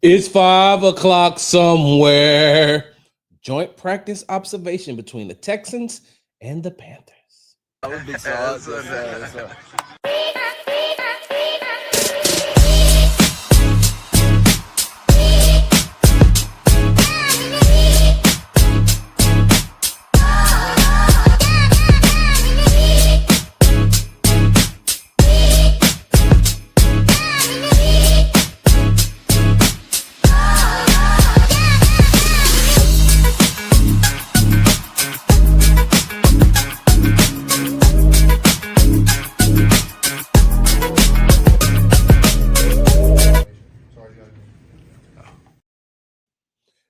It's 5 o'clock somewhere. Joint practice observation between the Texans and the Panthers. That would be Sarge.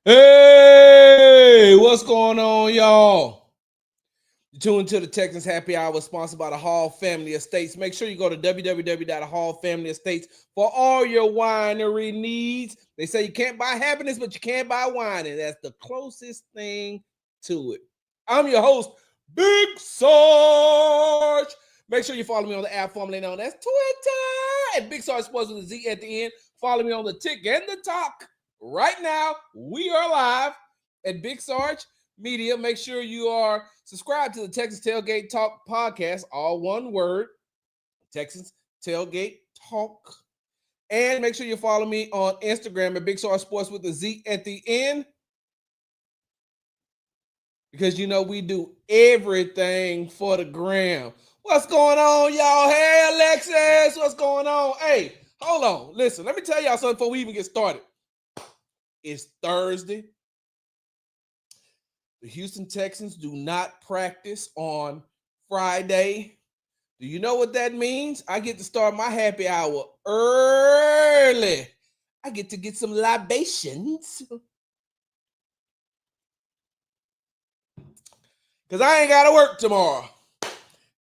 Hey, what's going on, y'all? You tune into the Texans Happy Hour, sponsored by the Hall Family Estates. Make sure you go to www.hallfamilyestates for all your winery needs. They say you can't buy happiness, but you can buy wine, and that's the closest thing to it. I'm your host, Big Sarge. Make sure you follow me on the app formerly known as Twitter at Big Sarge Sports with a Z at the end. Follow me on the Tick and the Talk. Right now, we are live at Big Sarge Media. Make sure you are subscribed to the Texas Tailgate Talk podcast, all one word, Texas Tailgate Talk. And make sure you follow me on Instagram at Big Sarge Sports with a Z at the end. Because you know we do everything for the gram. What's going on, y'all? Hey, Alexis, what's going on? Hey, hold on. Listen, let me tell y'all something before we even get started. It's Thursday. The Houston Texans do not practice on Friday. Do you know what that means? I get to start my happy hour early. I get to get some libations. Because I ain't got to work tomorrow.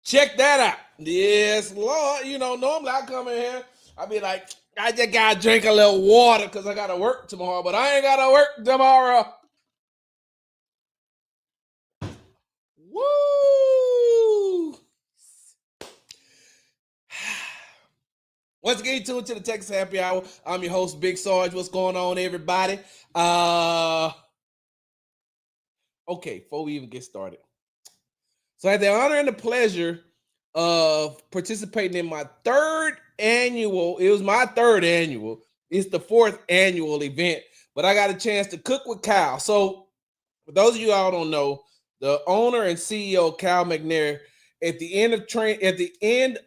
Check that out. Yes, Lord. You know, normally I come in here, I be like, I just got to drink a little water because I got to work tomorrow. But I ain't got to work tomorrow. Woo! Once again, tuned to the Texas Happy Hour. I'm your host, Big Sarge. What's going on, everybody? Okay, before we even get started. So I had the honor and the pleasure of participating in my third annual. It was my third annual. It's the fourth annual event, but I got a chance to cook with Cal. So for those of you all don't know, the owner and CEO Cal McNair, at the end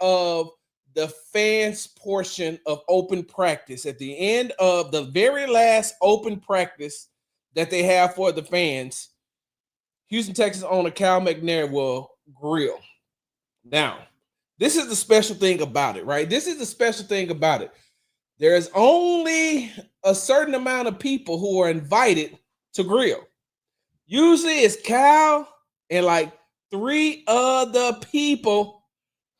of the fans portion of open practice, at the end of the very last open practice that they have for the fans, Houston Texans owner Cal McNair will grill. Now, this is the special thing about it, right? This is the special thing about it. There's only a certain amount of people who are invited to grill. Usually it's Cal and like 3 other people.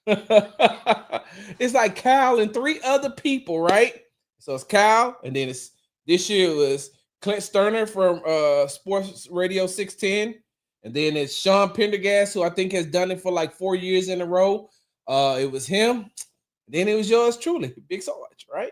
It's like Cal and 3 other people, right? So it's Cal, and then it's this year it was Clint Sterner from Sports Radio 610. And then it's Sean Pendergast, who I think has done it for like 4 years in a row. It was him. Then it was yours truly, Big Sarge, right?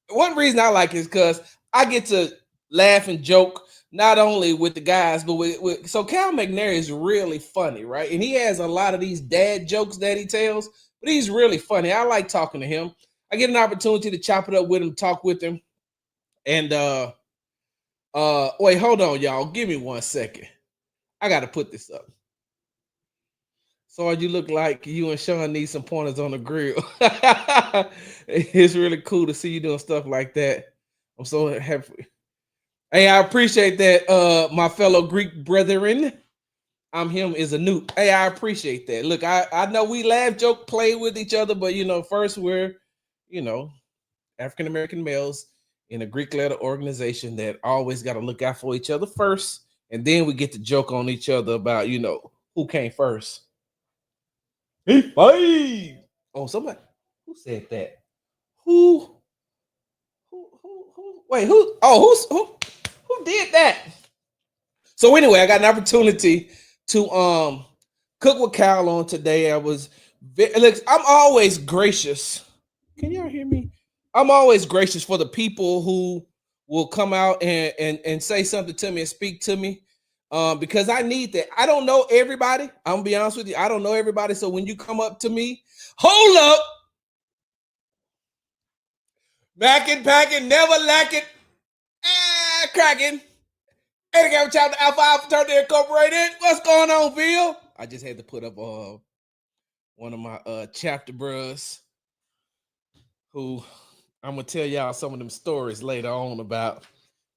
One reason I like it is because I get to laugh and joke not only with the guys, but so Cal McNair is really funny, right? And he has a lot of these dad jokes that he tells, but he's really funny. I like talking to him. I get an opportunity to chop it up with him, talk with him. And wait, hold on, y'all. Give me 1 second. I got to put this up. Sarge, you look like you and Sean need some pointers on the grill. It's really cool to see you doing stuff like that. I'm so happy. Hey, I appreciate that, my fellow Greek brethren. I'm him is a newt. Hey, I appreciate that. Look, I know we laugh, joke, play with each other, but, you know, first we're, you know, African-American males in a Greek-led organization that always got to look out for each other first. And then we get to joke on each other about, you know, who came first. Hey, oh, somebody who said that? Who? Wait, who? Oh, who did that? So anyway, I got an opportunity to cook with Cal on today. I'm always gracious. Can y'all hear me? I'm always gracious for the people who will come out and say something to me and speak to me. Because I need that. I don't know everybody. I'm gonna be honest with you. I don't know everybody. So when you come up to me, hold up, backing, packing, never lacking, cracking. Hey, the guy chapter Alpha Turn to Incorporated. What's going on, Phil? I just had to put up one of my chapter bros who I'm gonna tell y'all some of them stories later on about,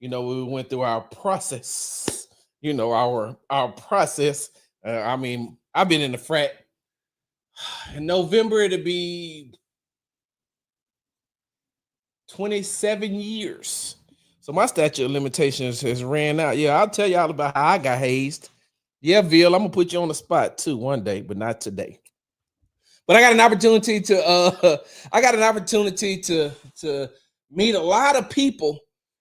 we went through our process, our process. I mean, I've been in the frat. In November, it'll be 27 years. So my statute of limitations has ran out. Yeah, I'll tell y'all about how I got hazed. Yeah, Vil, I'm gonna put you on the spot too one day, but not today. But I got an opportunity to meet a lot of people.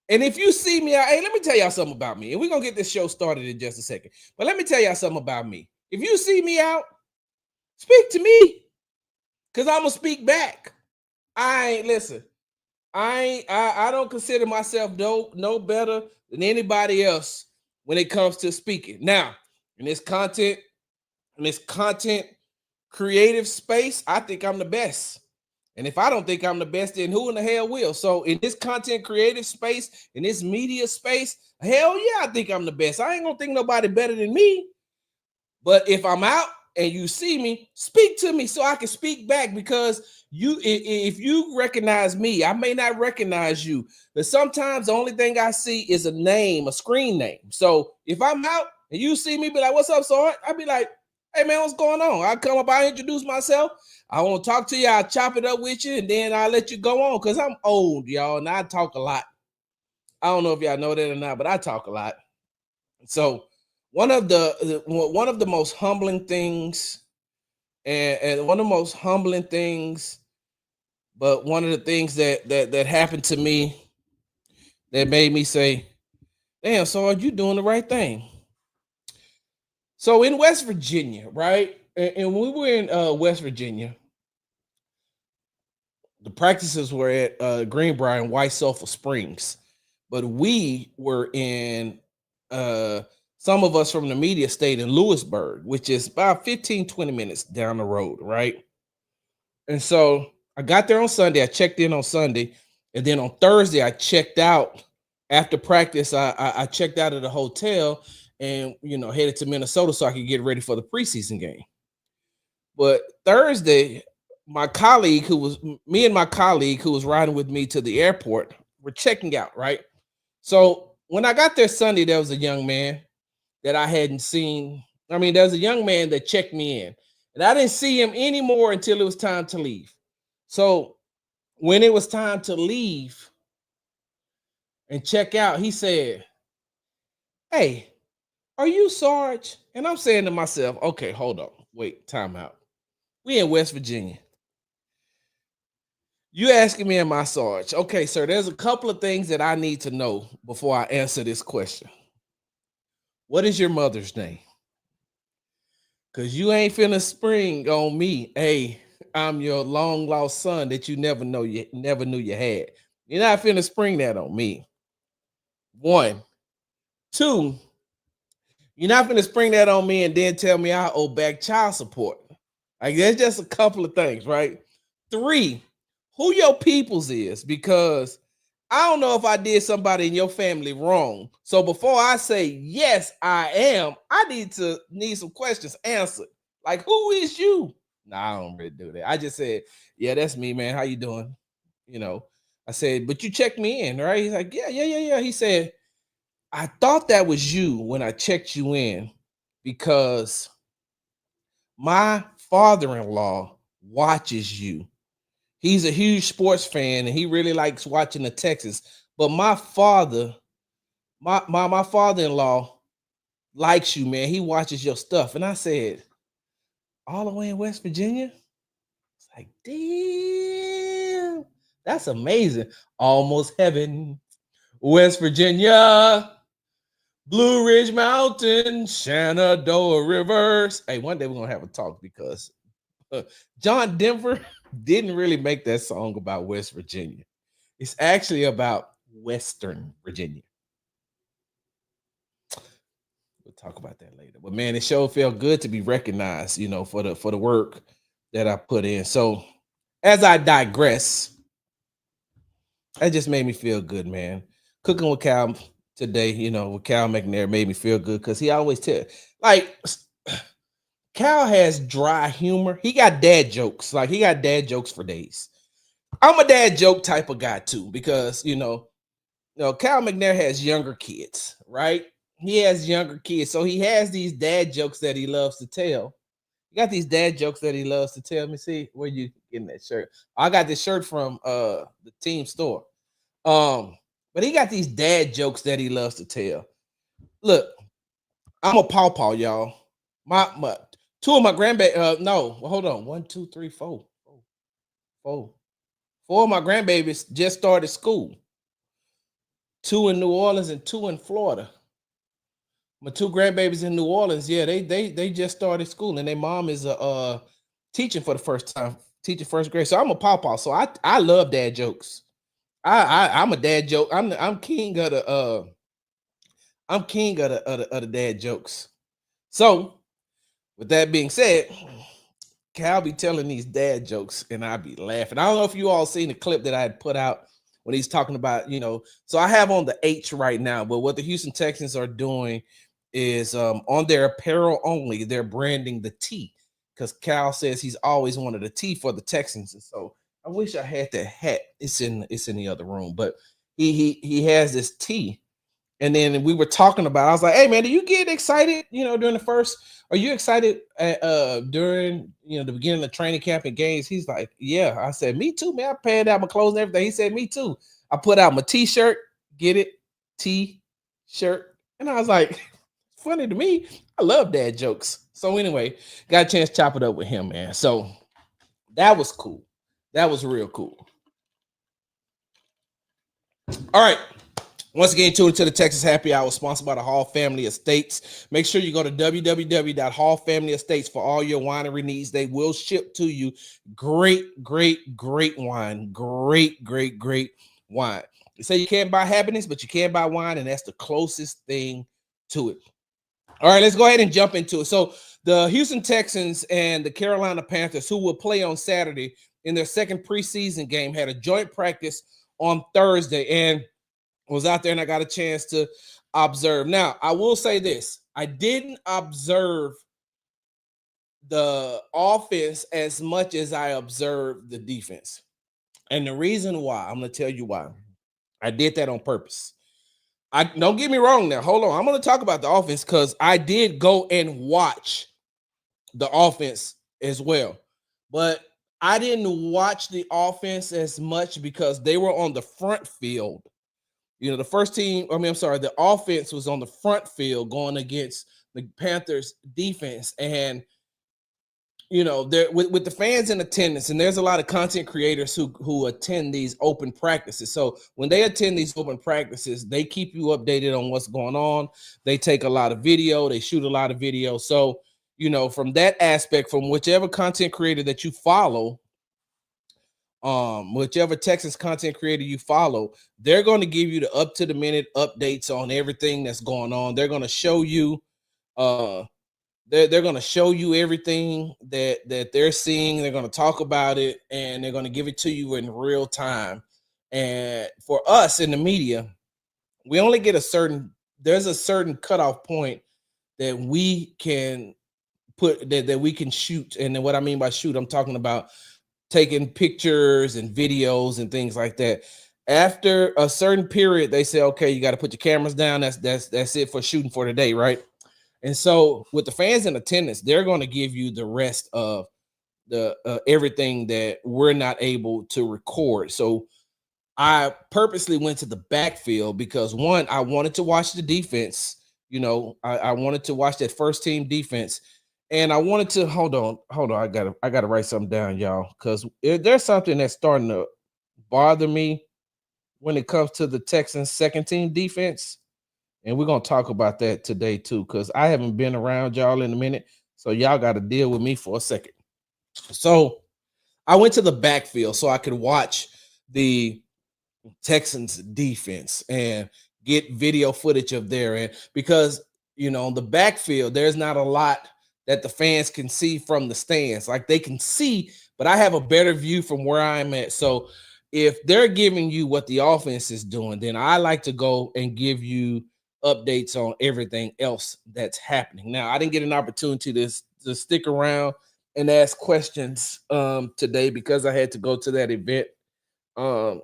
And if you see me out, hey, let me tell y'all something about me. And we're gonna get this show started in just a second. But let me tell y'all something about me. If you see me out, speak to me. Cause I'm gonna speak back. I don't consider myself no better than anybody else when it comes to speaking. Now, in this content creative space, I think I'm the best. And if I don't think I'm the best, then who in the hell will? So in this content creative space, in this media space, hell yeah, I think I'm the best. I ain't gonna think nobody better than me. But if I'm out and you see me, speak to me so I can speak back, because if you recognize me, I may not recognize you. But sometimes the only thing I see is a name, a screen name. So if I'm out and you see me, be like, what's up, Sarge? I'll be like, hey man, what's going on? I come up, I introduce myself. I want to talk to you. I'll chop it up with you, and then I'll let you go on, because I'm old, y'all, and I talk a lot. I don't know if y'all know that or not, but I talk a lot. So one of the most humbling things, and one of the most humbling things, but one of the things that happened to me that made me say, damn, Sarge, you doing the right thing. So in West Virginia, right? And we were in West Virginia. The practices were at Greenbrier and White Sulphur Springs, but we were in some of us from the media stayed in Lewisburg, which is about 15-20 minutes down the road, right? And so I got there on Sunday. I checked in on Sunday, and then on Thursday I checked out. After practice, I checked out of the hotel and headed to Minnesota so I could get ready for the preseason game. But Thursday, my colleague who was riding with me to the airport, were checking out, right? So when I got there Sunday, there was a young man that I hadn't seen. I mean, there's a young man that checked me in, and I didn't see him anymore until it was time to leave. So when it was time to leave and check out, he said, hey, are you Sarge? And I'm saying to myself, okay, hold on, wait, time out. We in West Virginia. You asking me, am I Sarge? Okay, sir, there's a couple of things that I need to know before I answer this question. What is your mother's name? Because you ain't finna spring on me. Hey, I'm your long lost son that you never knew you had. You're not finna spring that on me. One. Two, you're not finna spring that on me and then tell me I owe back child support. Like, that's just a couple of things, right? Three, who your peoples is, because I don't know if I did somebody in your family wrong. So before I say yes, I am, I need some questions answered. Like, who is you? Nah, I don't really do that. I just said, yeah, that's me, man. How you doing? I said, but you checked me in, right? He's like, yeah. He said, I thought that was you when I checked you in, because my father-in-law watches you. He's a huge sports fan and he really likes watching the Texans. But my father-in-law likes you, man. He watches your stuff. And I said, all the way in West Virginia? It's like, damn, that's amazing. Almost heaven, West Virginia. Blue Ridge Mountain, Shenandoah Rivers. Hey, one day we're gonna have a talk, because John Denver didn't really make that song about West Virginia. It's actually about Western Virginia. We'll talk about that later. But man, it sure felt good to be recognized, for the work that I put in. So as I digress, that just made me feel good, man. Cooking with Cal today, with Cal McNair made me feel good because he always like Cal has dry humor. He got dad jokes. Like he got dad jokes for days. I'm a dad joke type of guy too, because Cal McNair has younger kids, right? He has younger kids, so he has these dad jokes that he loves to tell. He got these dad jokes that he loves to tell. Let me see where you getting that shirt. I got this shirt from the team store. But he got these dad jokes that he loves to tell. Look, I'm a pawpaw, y'all. My two of my grandbaby. No, well, hold on. 1, 2, 3, 4. Four of my grandbabies just started school. 2 in New Orleans and 2 in Florida. My 2 grandbabies in New Orleans, yeah, they just started school, and their mom is teaching for the first time, teaching first grade. So I'm a pawpaw. So I love dad jokes. I'm a dad joke. I'm king of the of the dad jokes. So with that being said, Cal be telling these dad jokes and I be laughing. I don't know if you all seen the clip that I had put out when he's talking about, so I have on the H right now, but what the Houston Texans are doing is on their apparel only, they're branding the T, because Cal says he's always wanted a T for the Texans. And so I wish I had that hat. It's in the other room, but he has this T. And then we were talking about, I was like, hey man, do you get excited, during the first, are you excited during, the beginning of training camp and games? He's like, yeah. I said, me too, man. I paid out my clothes and everything. He said, me too. I put out my t-shirt, get it? T-shirt. And I was like, funny to me. I love dad jokes. So anyway, got a chance to chop it up with him, man. So that was cool. That was real cool. All right. Once again, tune into the Texas Happy Hour, sponsored by the Hall Family Estates. Make sure you go to www.hallfamilyestates for all your winery needs. They will ship to you great, great, great wine. Great, great, great wine. They say you can't buy happiness, but you can buy wine, and that's the closest thing to it. All right, let's go ahead and jump into it. So the Houston Texans and the Carolina Panthers, who will play on Saturday in their second preseason game, had a joint practice on Thursday, and was out there, and I got a chance to observe. Now, I will say this. I didn't observe the offense as much as I observed the defense. And the reason why, I'm going to tell you why. I did that on purpose. Don't get me wrong now. Hold on. I'm going to talk about the offense because I did go and watch the offense as well. But I didn't watch the offense as much because they were on the front field. The the offense was on the front field going against the Panthers defense. And, there with the fans in attendance, and there's a lot of content creators who attend these open practices. So when they attend these open practices, they keep you updated on what's going on. They take a lot of video, they shoot a lot of video. So, from that aspect, from whichever content creator that you follow, whichever Texas content creator you follow, they're going to give you the up to the minute updates on everything that's going on. They're going to show you they're going to show you everything that they're seeing. They're going to talk about it, and they're going to give it to you in real time. And for us in the media, we only get there's a certain cutoff point that we can that we can shoot. And then what I mean by shoot, I'm talking about taking pictures and videos and things like that. After a certain period, they say, okay, you got to put your cameras down. That's it for shooting for today, right? And so with the fans in attendance, they're going to give you the rest of the everything that we're not able to record. So I purposely went to the backfield because, one, I wanted to watch the defense. I wanted to watch that first team defense. And I wanted to hold on. I gotta write something down, y'all, because there's something that's starting to bother me when it comes to the Texans second team defense. And we're gonna talk about that today too, because I haven't been around y'all in a minute. So y'all got to deal with me for a second. So I went to the backfield so I could watch the Texans defense and get video footage of there. And because, on the backfield, there's not a lot that the fans can see from the stands. Like they can see, but I have a better view from where I'm at. So if they're giving you what the offense is doing, then I like to go and give you updates on everything else that's happening. Now, I didn't get an opportunity to stick around and ask questions today because I had to go to that event. Um,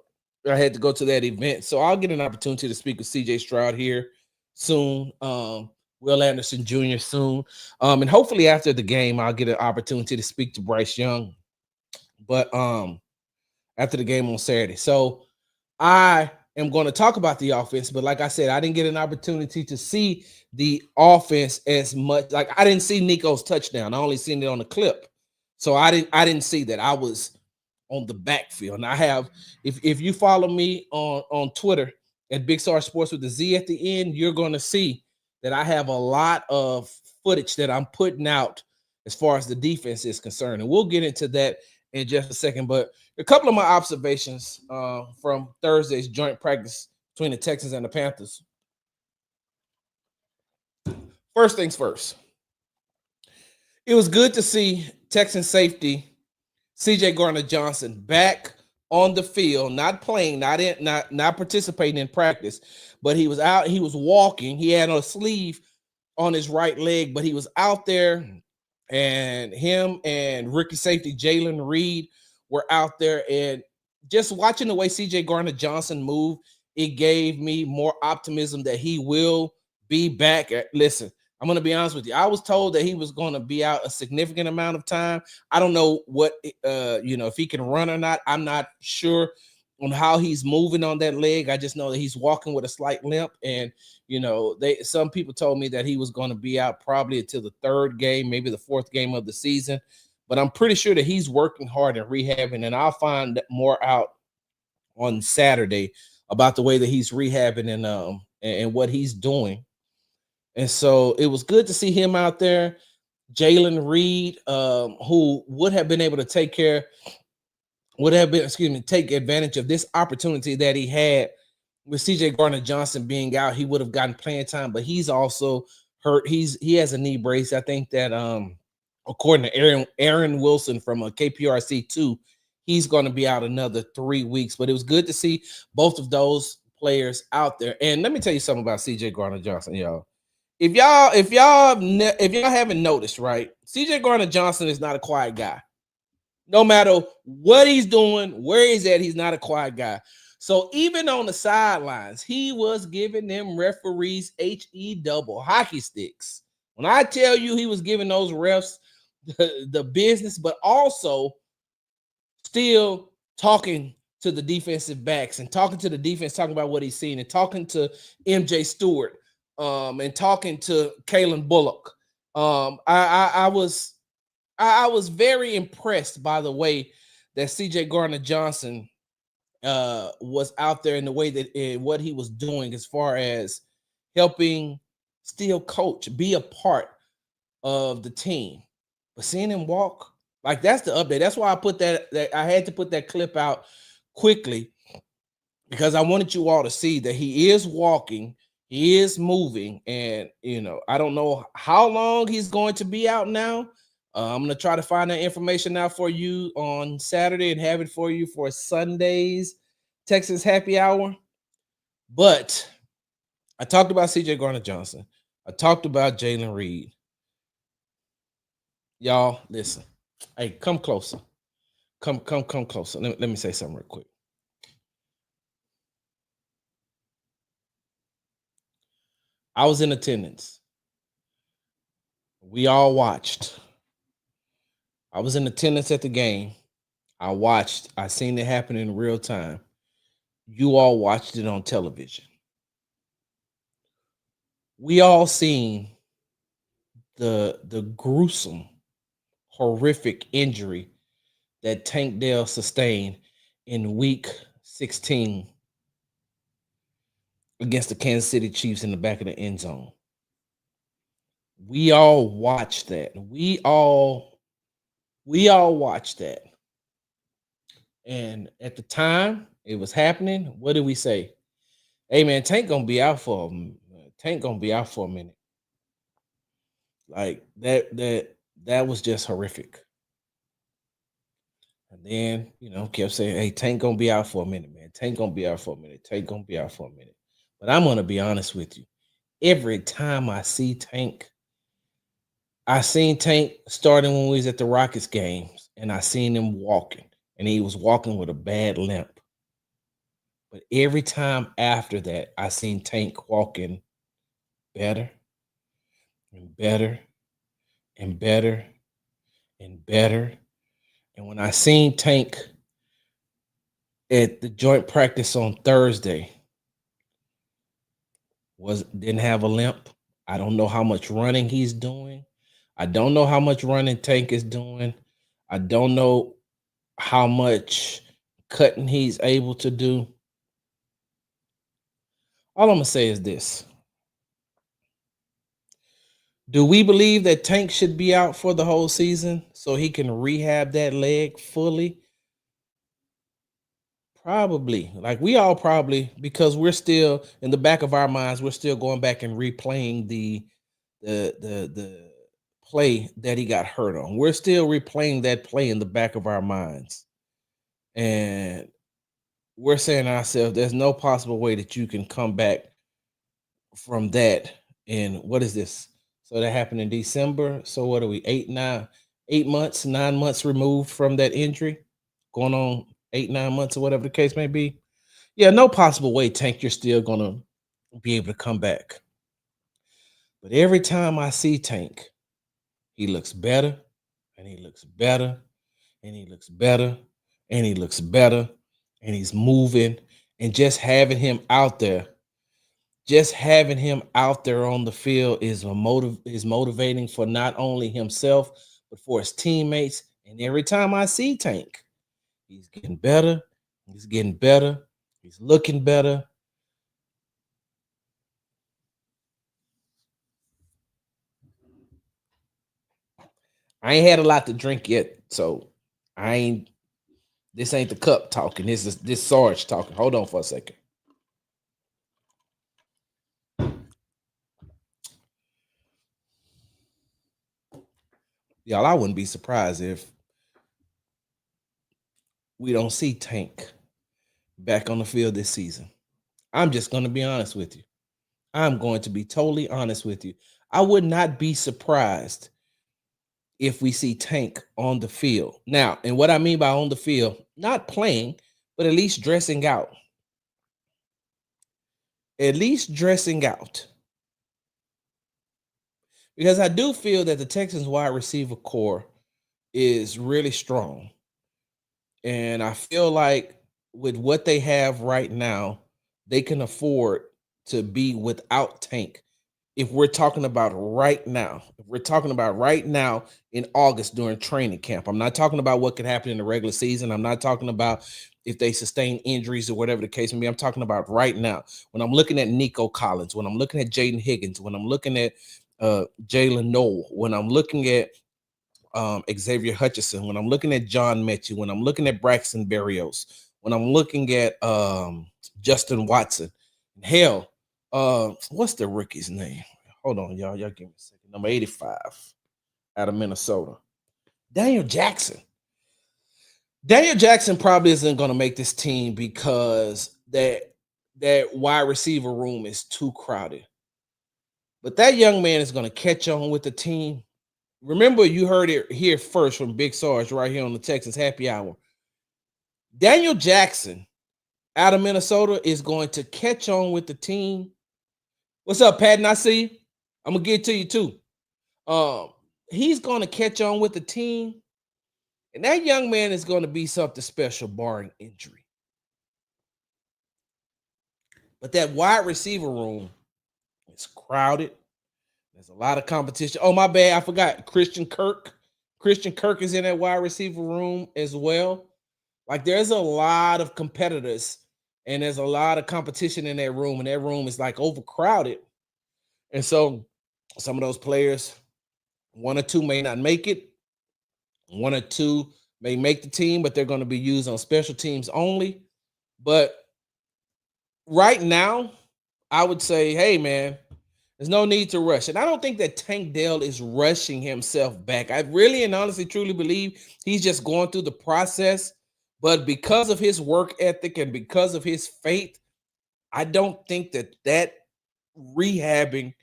I had to go to that event, so I'll get an opportunity to speak with CJ Stroud here soon. Will Anderson Jr. soon, and hopefully after the game, I'll get an opportunity to speak to Bryce Young. But after the game on Saturday, so I am going to talk about the offense. But like I said, I didn't get an opportunity to see the offense as much. Like I didn't see Nico's touchdown. I only seen it on the clip, so I didn't see that. I was on the backfield. And I have, if you follow me on Twitter at Big Sarge Sports with the Z at the end, you're going to see that I have a lot of footage that I'm putting out as far as the defense is concerned. And we'll get into that in just a second. But a couple of my observations from Thursday's joint practice between the Texans and the Panthers. First things first, it was good to see Texan safety CJ Gardner-Johnson back on the field, not playing, not participating in practice, but he was out. He was walking. He had a sleeve on his right leg, but he was out there, and him and rookie safety Jalen Reed were out there. And just watching the way CJ Gardner-Johnson moved, it gave me more optimism that he will be back. Listen, I'm going to be honest with you. I was told that he was going to be out a significant amount of time. I don't know what, if he can run or not. I'm not sure on how he's moving on that leg. I just know that he's walking with a slight limp. And, some people told me that he was going to be out probably until the third game, maybe the fourth game of the season. But I'm pretty sure that he's working hard and rehabbing. And I'll find more out on Saturday about the way that he's rehabbing and what he's doing. And so it was good to see him out there. Jalen Reed, who would have been able to take advantage of this opportunity that he had with CJ Gardner-Johnson being out. He would have gotten playing time, but he's also hurt. He has a knee brace. I think that according to Aaron Wilson from KPRC2, he's going to be out another 3 weeks. But it was good to see both of those players out there. And let me tell you something about CJ Gardner-Johnson, y'all. If y'all haven't noticed, right? CJ Gardner-Johnson is not a quiet guy. No matter what he's doing, where he's at, he's not a quiet guy. So even on the sidelines, he was giving them referees HE double hockey sticks. When I tell you he was giving those refs the business, but also still talking to the defensive backs and talking to the defense, talking about what he's seen, and talking to MJ Stewart, and talking to Kalen Bullock. I was very impressed by the way that CJ Gardner-Johnson was out there in the way that what he was doing as far as helping still coach, be a part of the team. But seeing him walk, like that's the update. That's why I put that I had to put that clip out quickly, because I wanted you all to see that he is walking, he is moving, and I don't know how long he's going to be out now. I'm going to try to find that information out for you on Saturday and have it for you for Sunday's Texas Happy Hour. But I talked about CJ Gardner-Johnson. I talked about Jalen Reed. Y'all, listen. Hey, come closer. Come closer. Let me say something real quick. I was in attendance. We all watched. I was in attendance at the game. I watched. I seen it happen in real time. You all watched it on television. We all seen the gruesome, horrific injury that Tank Dell sustained in week 16 against the Kansas City Chiefs in the back of the end zone. We all watched that. We all watched that. And at the time, it was happening, what did we say? Hey man, Tank gonna be out for a minute. Like that was just horrific. And then, kept saying, hey, Tank gonna be out for a minute, man. Tank gonna be out for a minute. Tank gonna be out for a minute. But I'm gonna be honest with you. Every time I see Tank, I seen Tank starting when we was at the Rockets games, and I seen him walking, and he was walking with a bad limp. But every time after that, I seen Tank walking better and better and better and better. And when I seen Tank at the joint practice on Thursday, didn't have a limp. I don't know how much running he's doing. I don't know how much running Tank is doing. I don't know how much cutting he's able to do. All I'm gonna say is this. Do we believe that Tank should be out for the whole season so he can rehab that leg fully? Probably. Like we all probably, because we're still in the back of our minds, we're still going back and replaying the play that he got hurt on. We're still replaying that play in the back of our minds. And we're saying to ourselves, there's no possible way that you can come back from that. And what is this? So that happened in December. So what are we? 8 months, 9 months removed from that injury, going on 8, 9 months or whatever the case may be. Yeah, no possible way, Tank, you're still gonna be able to come back. But every time I see Tank, he looks better, and he looks better, and he looks better, and he looks better, and he's moving, and just having him out there on the field is motivating for not only himself but for his teammates. And every time I see Tank, he's getting better, he's looking better. I ain't had a lot to drink yet, so this ain't the cup talking. This Sarge talking. Hold on for a second. Y'all, I wouldn't be surprised if we don't see Tank back on the field this season. I'm just going to be honest with you. I'm going to be totally honest with you. I would not be surprised if we see Tank on the field. Now, and what I mean by on the field, not playing, but at least dressing out. At least dressing out. Because I do feel that the Texans wide receiver core is really strong. And I feel like with what they have right now, they can afford to be without Tank. If we're talking about right now, in August during training camp, I'm not talking about what could happen in the regular season. I'm not talking about if they sustain injuries or whatever the case may be. I'm talking about right now. When I'm looking at Nico Collins, when I'm looking at Jaden Higgins, when I'm looking at Jalen Noel, when I'm looking at Xavier Hutchinson, when I'm looking at John Mechie, when I'm looking at Braxton Berrios, when I'm looking at Justin Watson, hell, what's the rookie's name? Hold on, y'all give me a second. Number 85 out of Minnesota, Daniel Jackson. Daniel Jackson probably isn't going to make this team because that wide receiver room is too crowded. But that young man is going to catch on with the team. Remember, you heard it here first from Big Sarge right here on the Texans Happy Hour. Daniel Jackson out of Minnesota is going to catch on with the team. What's up, Patton? I see you. I'm going to get to you too. He's going to catch on with the team. And that young man is going to be something special, barring injury. But that wide receiver room is crowded. There's a lot of competition. Oh, my bad. I forgot Christian Kirk. Christian Kirk is in that wide receiver room as well. Like, there's a lot of competitors and there's a lot of competition in that room. And that room is like overcrowded. And so some of those players, one or two may not make it. One or two may make the team, but they're going to be used on special teams only. But right now, I would say, hey man, there's no need to rush. And I don't think that Tank Dell is rushing himself back. I really and honestly truly believe he's just going through the process. But because of his work ethic and because of his faith, I don't think that rehabbing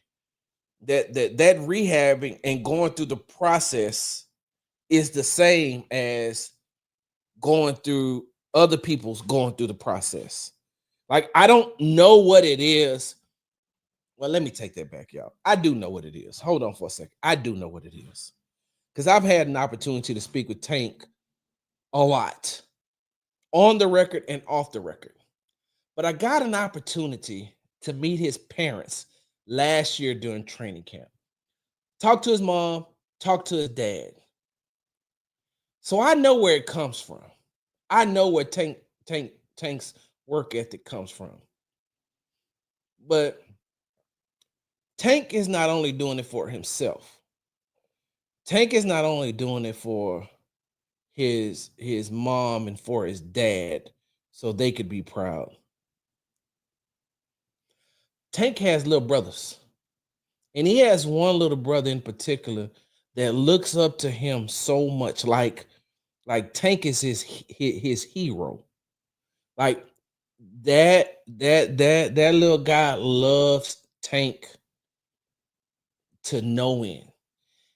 that rehabbing and going through the process is the same as going through other people's going through the process. Like, I don't know what it is. Well, let me take that back, y'all. I do know what it is. Hold on for a second. I do know what it is. Because I've had an opportunity to speak with Tank a lot on the record and off the record. But I got an opportunity to meet his parents last year during training camp. Talk to his mom, talk to his dad. So I know where it comes from. I know where Tank's work ethic comes from. But Tank is not only doing it for himself. Tank is not only doing it for his mom and for his dad so they could be proud. Tank has little brothers. And he has one little brother in particular that looks up to him so much, like Tank is his hero. Like that little guy loves Tank to no end.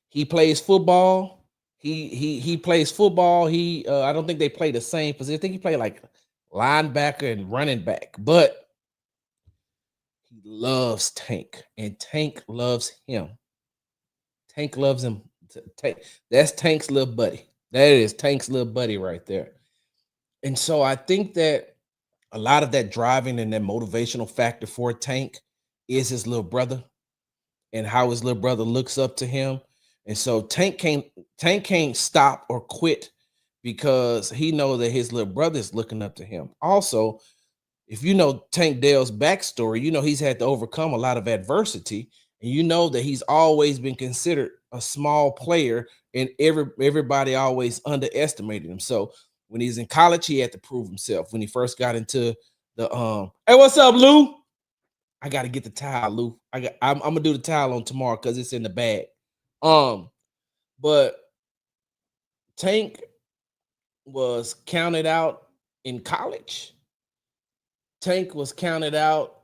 He plays football. He plays football. I don't think they play the same position. I think he played like linebacker and running back, but he loves Tank, and Tank loves him. Tank loves him. Tank, that's Tank's little buddy. That is Tank's little buddy right there. And so I think that a lot of that driving and that motivational factor for Tank is his little brother and how his little brother looks up to him. And so Tank can't stop or quit because he knows that his little brother is looking up to him. Also, if you know Tank Dell's backstory, you know he's had to overcome a lot of adversity, and you know that he's always been considered a small player, and everybody always underestimated him. So when he's in college, he had to prove himself. When he first got into the hey, what's up, Lou? I got to get the towel, Lou. I'm gonna do the towel on tomorrow because it's in the bag. But Tank was counted out in college. Tank was counted out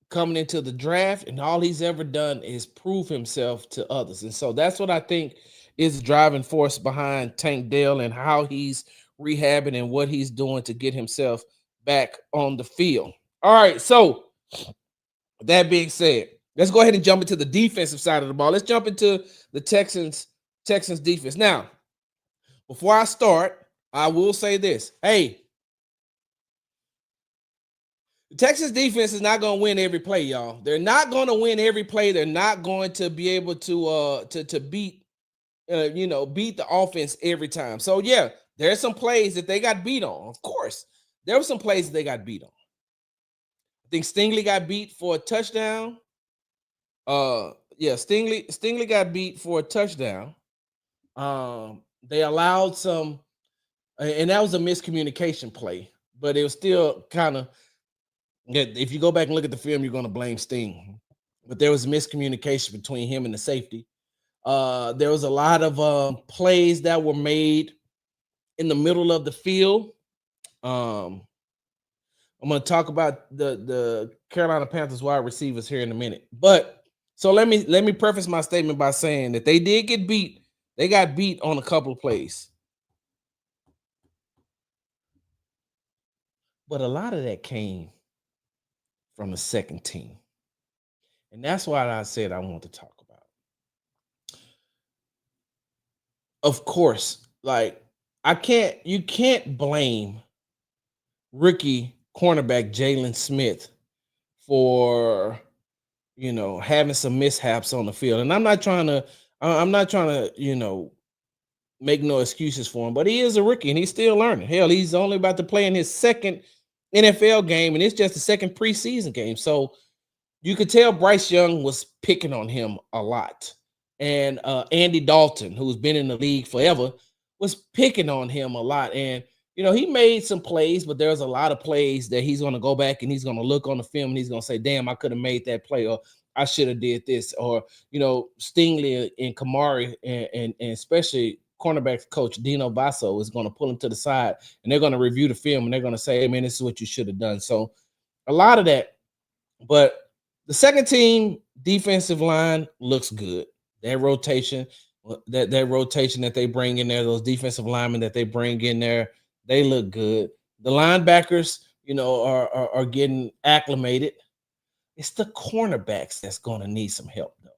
coming into the draft, and all he's ever done is prove himself to others. And so that's what I think is the driving force behind Tank Dell and how he's rehabbing and what he's doing to get himself back on the field. All right, so that being said, let's go ahead and jump into the defensive side of the ball. Let's jump into the Texans defense. Now, before I start, I will say this. Hey, the Texas defense is not going to win every play, y'all. They're not going to win every play. They're not going to be able to beat beat the offense every time. So yeah, there's some plays that they got beat on. Of course, there were some plays that they got beat on. I think Stingley got beat for a touchdown. Stingley got beat for a touchdown. They allowed some, and that was a miscommunication play, but it was still kind of. If you go back and look at the film, you're going to blame Sting, but there was miscommunication between him and the safety. There was a lot of plays that were made in the middle of the field. I'm going to talk about the Carolina Panthers wide receivers here in a minute, but so let me preface my statement by saying that they did get beat. They got beat on a couple of plays, but a lot of that came from the second team. And that's why I said I want to talk about. Of course, like you can't blame rookie cornerback Jalen Smith for having some mishaps on the field. And I'm not trying to make no excuses for him, but he is a rookie and he's still learning. Hell, he's only about to play in his second NFL game, and it's just the second preseason game. So you could tell Bryce Young was picking on him a lot. And Andy Dalton, who's been in the league forever, was picking on him a lot. And he made some plays, but there's a lot of plays that he's going to go back and he's going to look on the film and he's going to say, damn, I could have made that play, or I should have did this, or Stingley and Kamari and especially cornerbacks coach Dino Basso is going to pull him to the side and they're going to review the film and they're going to say, hey man, this is what you should have done. So a lot of that, but the second team defensive line looks good. That rotation, that rotation that they bring in there, those defensive linemen that they bring in there, they look good. The linebackers, are getting acclimated. It's the cornerbacks that's going to need some help, though.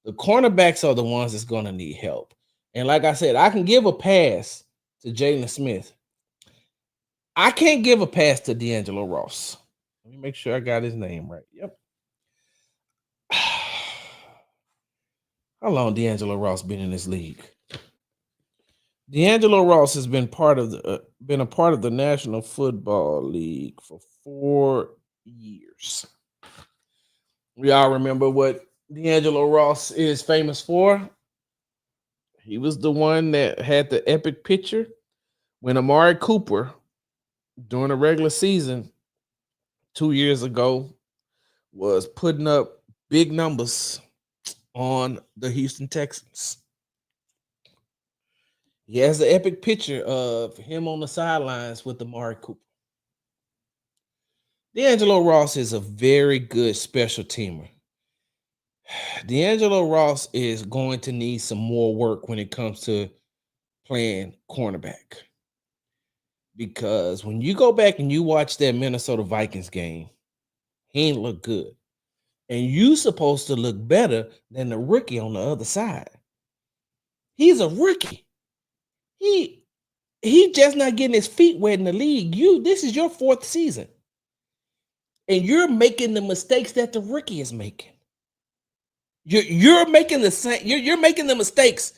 The cornerbacks are the ones that's going to need help. And like I said, I can give a pass to Jalen Smith. I can't give a pass to D'Angelo Ross. Let me make sure I got his name right. Yep. How long D'Angelo Ross been in this league? D'Angelo Ross has been a part of the National Football League for 4 years. We all remember what D'Angelo Ross is famous for. He was the one that had the epic picture when Amari Cooper, during the regular season 2 years ago, was putting up big numbers on the Houston Texans. He has the epic picture of him on the sidelines with Amari Cooper. D'Angelo Ross is a very good special teamer. D'Angelo Ross is going to need some more work when it comes to playing cornerback. Because when you go back and you watch that Minnesota Vikings game, he ain't look good. And you supposed to look better than the rookie on the other side. He's a rookie. He just not getting his feet wet in the league. This is your 4th season. And you're making the mistakes that the rookie is making. You're making the same, you're making the mistakes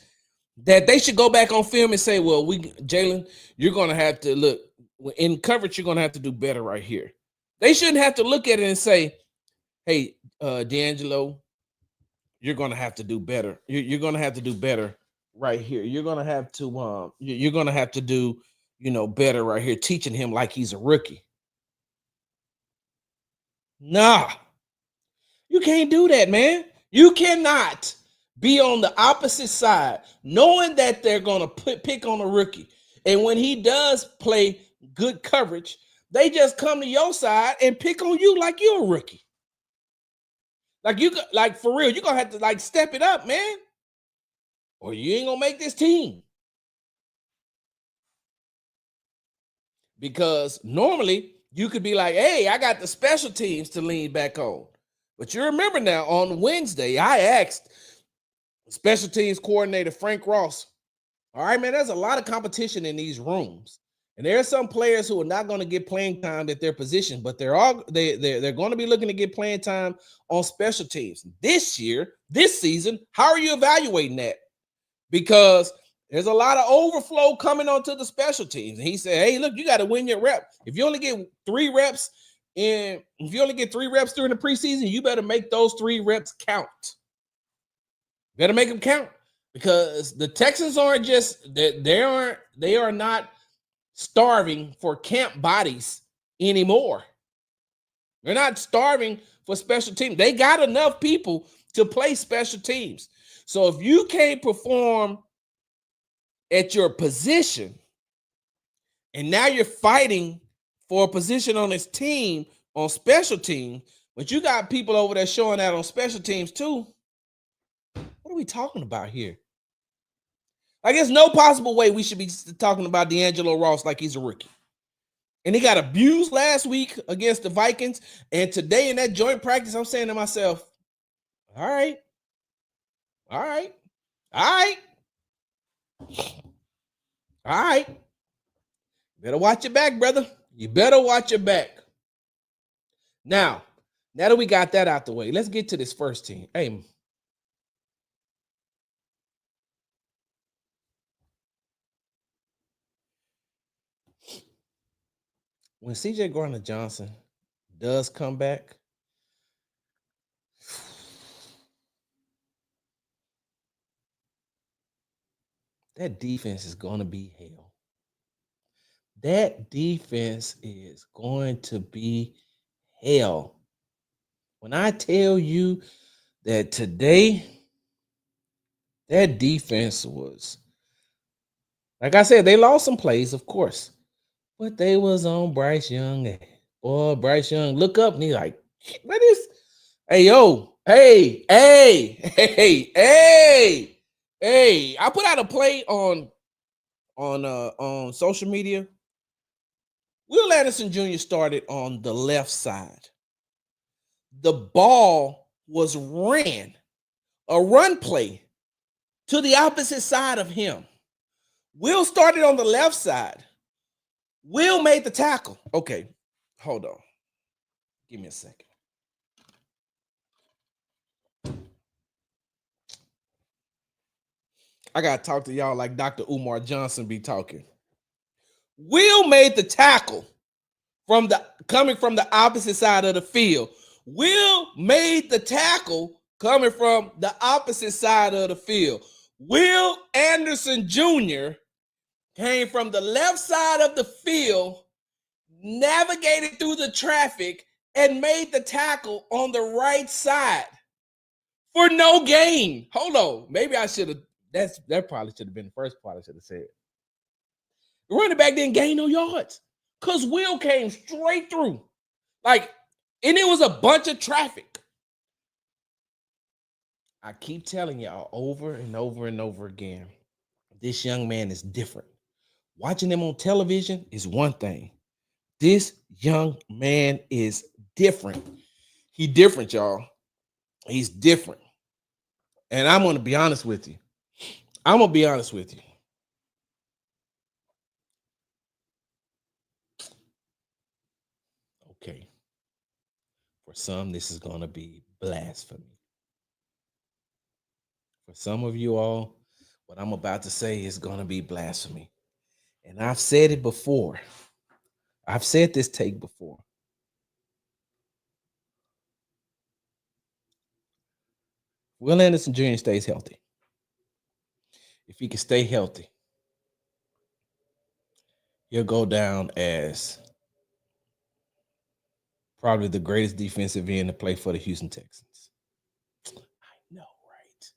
that they should go back on film and say, well, Jalen, you're gonna have to look in coverage, you're gonna have to do better right here. They shouldn't have to look at it and say, hey, D'Angelo, you're gonna have to do better. You're gonna have to do better right here. You're gonna have to do better right here, teaching him like he's a rookie. Nah, you can't do that, man. You cannot be on the opposite side knowing that they're going to pick on a rookie. And when he does play good coverage, they just come to your side and pick on you like you're a rookie. Like for real, you're going to have to step it up, man. Or you ain't going to make this team. Because normally you could be like, hey, I got the special teams to lean back on. But you remember now, on Wednesday, I asked special teams coordinator Frank Ross, all right, man, there's a lot of competition in these rooms. And there are some players who are not going to get playing time at their position, but they're going to be looking to get playing time on special teams. This season, how are you evaluating that? Because there's a lot of overflow coming onto the special teams. And he said, hey, look, you got to win your rep. If you only get 3 reps during the preseason, you better make those 3 reps count. Better make them count, because the Texans aren't just they are not starving for camp bodies anymore. They're not starving for special teams. They got enough people to play special teams. So if you can't perform at your position, and now you're fighting for a position on this team on special teams, but you got people over there showing that on special teams too. What are we talking about here? Like, there's no possible way we should be talking about D'Angelo Ross like he's a rookie. And he got abused last week against the Vikings. And today in that joint practice, I'm saying to myself, all right. Better watch your back, brother. You better watch your back. Now that we got that out the way, let's get to this first team. Hey, when CJ Gardner-Johnson does come back, that defense is going to be hell. That defense is going to be hell. When I tell you that today, that defense was, like I said, they lost some plays, of course, but they was on Bryce Young. Boy, Bryce Young, look up and he like, what is, hey, yo, hey. I put out a play on social media. Will Anderson Jr. started on the left side. The ball was ran, a run play to the opposite side of him. Will started on the left side. Will made the tackle. Okay, hold on. Give me a second. I gotta talk to y'all like Dr. Umar Johnson be talking. Will made the tackle coming from the opposite side of the field. Will made the tackle coming from the opposite side of the field. Will Anderson Jr. came from the left side of the field, navigated through the traffic, and made the tackle on the right side for no gain. Hold on. Maybe I should have. That probably should have been the first part I should have said. The running back didn't gain no yards because Will came straight through. And it was a bunch of traffic. I keep telling y'all over and over and over again, this young man is different. Watching him on television is one thing. This young man is different. He's different, y'all. He's different. And I'm going to be honest with you. Okay. For some, this is going to be blasphemy. For some of you all, what I'm about to say is going to be blasphemy. And I've said it before. I've said this take before. Will Anderson Jr. stays healthy. If he can stay healthy, he'll go down as probably the greatest defensive end to play for the Houston Texans. I know, right?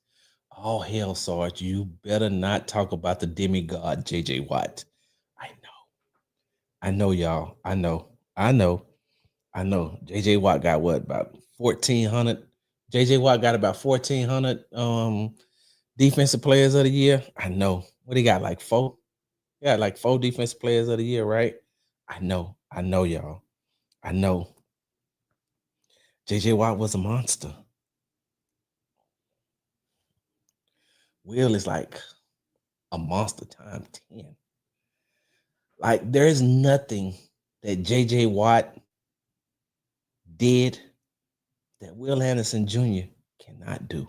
All hell, Sarge. You better not talk about the demigod, J.J. Watt. I know, y'all. I know. J.J. Watt got what, about 1,400? J.J. Watt got about 1,400 defensive players of the year. I know. What he got, like 4? He got like 4 defensive players of the year, right? I know, y'all. I know. J.J. Watt was a monster. Will is like a monster time 10. Like, there is nothing that J.J. Watt did that Will Anderson Jr. cannot do.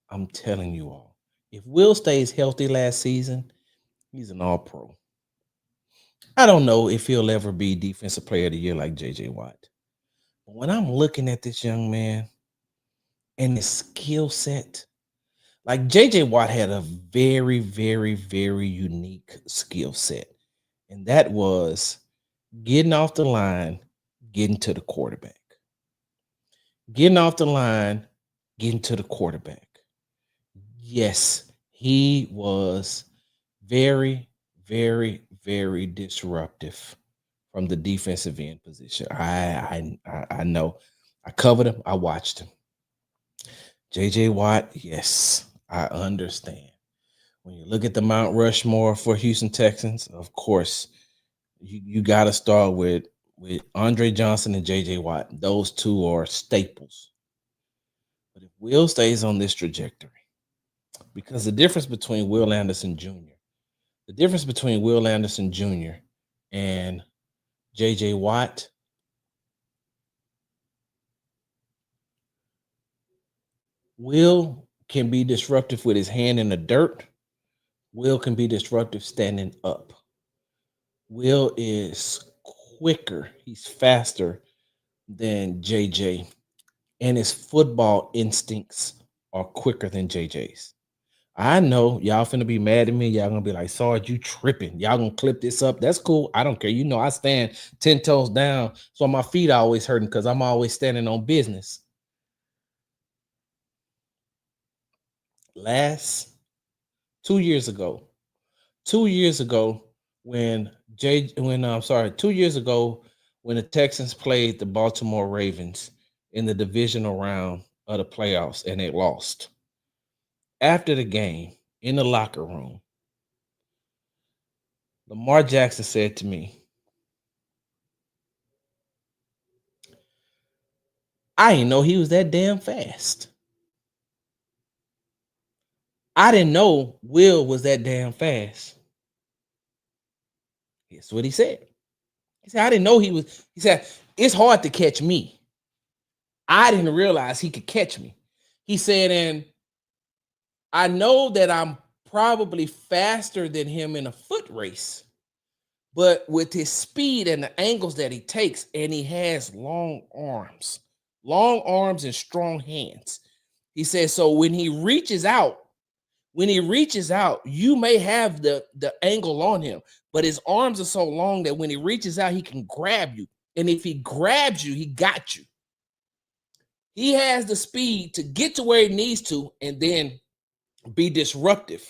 I'm telling you all. If Will stays healthy last season, he's an all-pro. I don't know if he'll ever be defensive player of the year like J.J. Watt. But when I'm looking at this young man and his skill set, like J.J. Watt had a very, very, very unique skill set. And that was getting off the line, getting to the quarterback. Getting off the line, getting to the quarterback. Yes, he was very, very, very disruptive from the defensive end position. I know. I covered him. I watched him. J.J. Watt, yes, I understand. When you look at the Mount Rushmore for Houston Texans, of course, you got to start with Andre Johnson and J.J. Watt. Those two are staples. But if Will stays on this trajectory, because the difference between Will Anderson Jr., and J.J. Watt, Will can be disruptive with his hand in the dirt. Will can be disruptive standing up. Will is quicker. He's faster than JJ. And his football instincts are quicker than JJ's. I know y'all finna be mad at me. Y'all gonna be like, Sarge, you tripping. Y'all gonna clip this up. That's cool. I don't care. You know, I stand 10 toes down. So my feet are always hurting because I'm always standing on business. Last 2 years ago, 2 years ago, I'm sorry, 2 years ago, when the Texans played the Baltimore Ravens in the divisional round of the playoffs and they lost. After the game, in the locker room, Lamar Jackson said to me, I didn't know he was that damn fast. I didn't know Will was that damn fast. That's what he said. He said, I didn't know he was. He said, it's hard to catch me. I didn't realize he could catch me. He said, and I know that I'm probably faster than him in a foot race, but with his speed and the angles that he takes, and he has long arms and strong hands. He says, so when he reaches out, you may have the angle on him, but his arms are so long that when he reaches out, he can grab you. And if he grabs you, he got you. He has the speed to get to where he needs to and then be disruptive.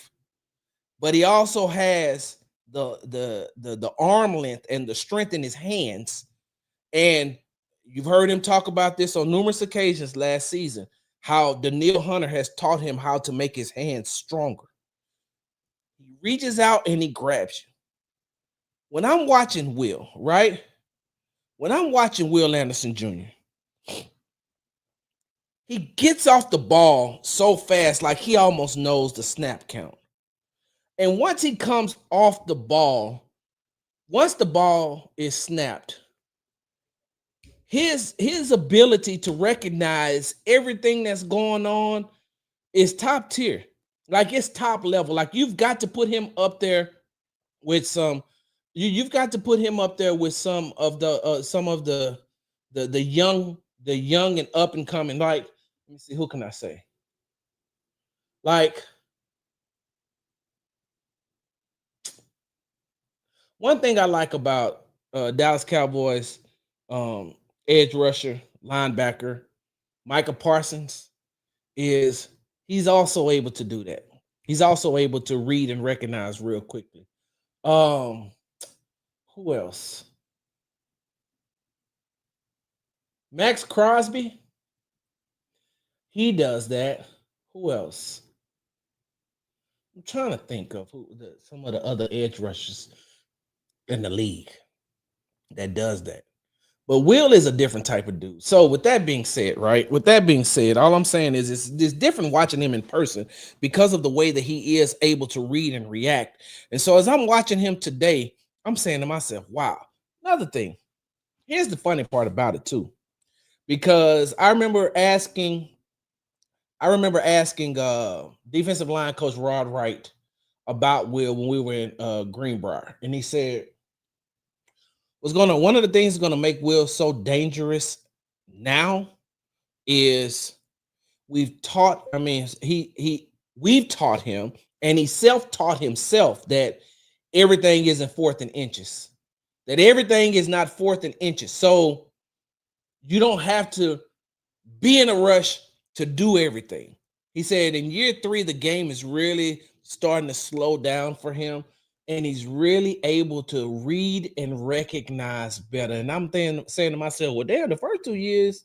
But he also has the arm length and the strength in his hands. And you've heard him talk about this on numerous occasions last season, how Daniil Hunter has taught him how to make his hands stronger. He reaches out and he grabs you. When I'm watching Will, right? When I'm watching Will Anderson Jr., he gets off the ball so fast, like he almost knows the snap count. And once he comes off the ball, once the ball is snapped, his ability to recognize everything that's going on is top tier. Like it's top level. Like you've got to put him up there with some. You've got to put him up there with some of the young and up and coming. Like, let me see, who can I say? Like, one thing I like about Dallas Cowboys edge rusher, linebacker, Micah Parsons is he's also able to do that. He's also able to read and recognize real quickly. Who else? Max Crosby. He does that. Who else? I'm trying to think of some of the other edge rushers in the league that does that. But Will is a different type of dude. So with that being said, right? With that being said, all I'm saying is it's different watching him in person because of the way that he is able to read and react. And so as I'm watching him today, I'm saying to myself, wow. Another thing, here's the funny part about it too. Because I remember asking defensive line coach Rod Wright about Will when we were in Greenbrier. And he said, one of the things that's going to make Will so dangerous now is we've taught him and he self-taught himself that everything isn't fourth and inches, that everything is not fourth and inches. So you don't have to be in a rush to do everything. He said in year 3, the game is really starting to slow down for him. And he's really able to read and recognize better. And I'm saying to myself, well, damn, the first 2 years.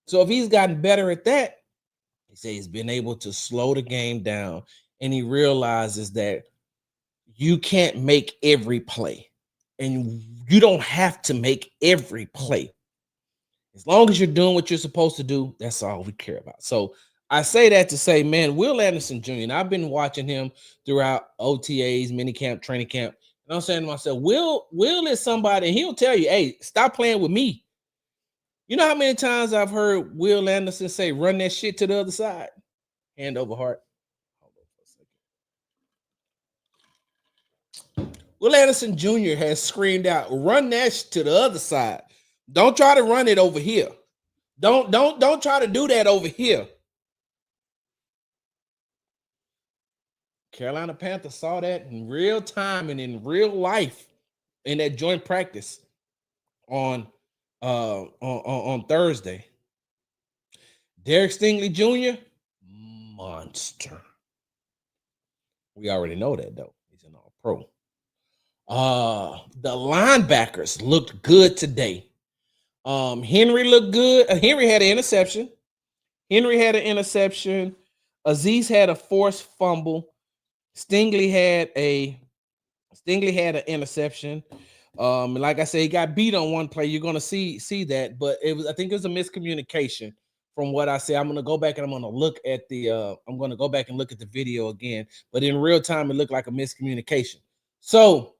So if he's gotten better at that, he says he's been able to slow the game down. And he realizes that you can't make every play. And you don't have to make every play. As long as you're doing what you're supposed to do, that's all we care about. So I say that to say, man, Will Anderson Jr., and I've been watching him throughout OTAs, minicamp, training camp. And I'm saying to myself, Will is somebody, and he'll tell you, hey, stop playing with me. You know how many times I've heard Will Anderson say, run that shit to the other side? Hand over heart. Hold on for a second. Will Anderson Jr. has screamed out, run that to the other side. Don't try to run it over here. Don't try to do that over here. Carolina Panthers saw that in real time and in real life in that joint practice on Thursday. Derek Stingley Jr., monster. We already know that though. He's an all-pro. The linebackers looked good today. Henry looked good. Henry had an interception. Aziz had a forced fumble. Stingley had an interception. Like I said, he got beat on one play. You're gonna see that, but I think it was a miscommunication from what I say. I'm gonna go back and I'm gonna look at the video again. But in real time, it looked like a miscommunication. So,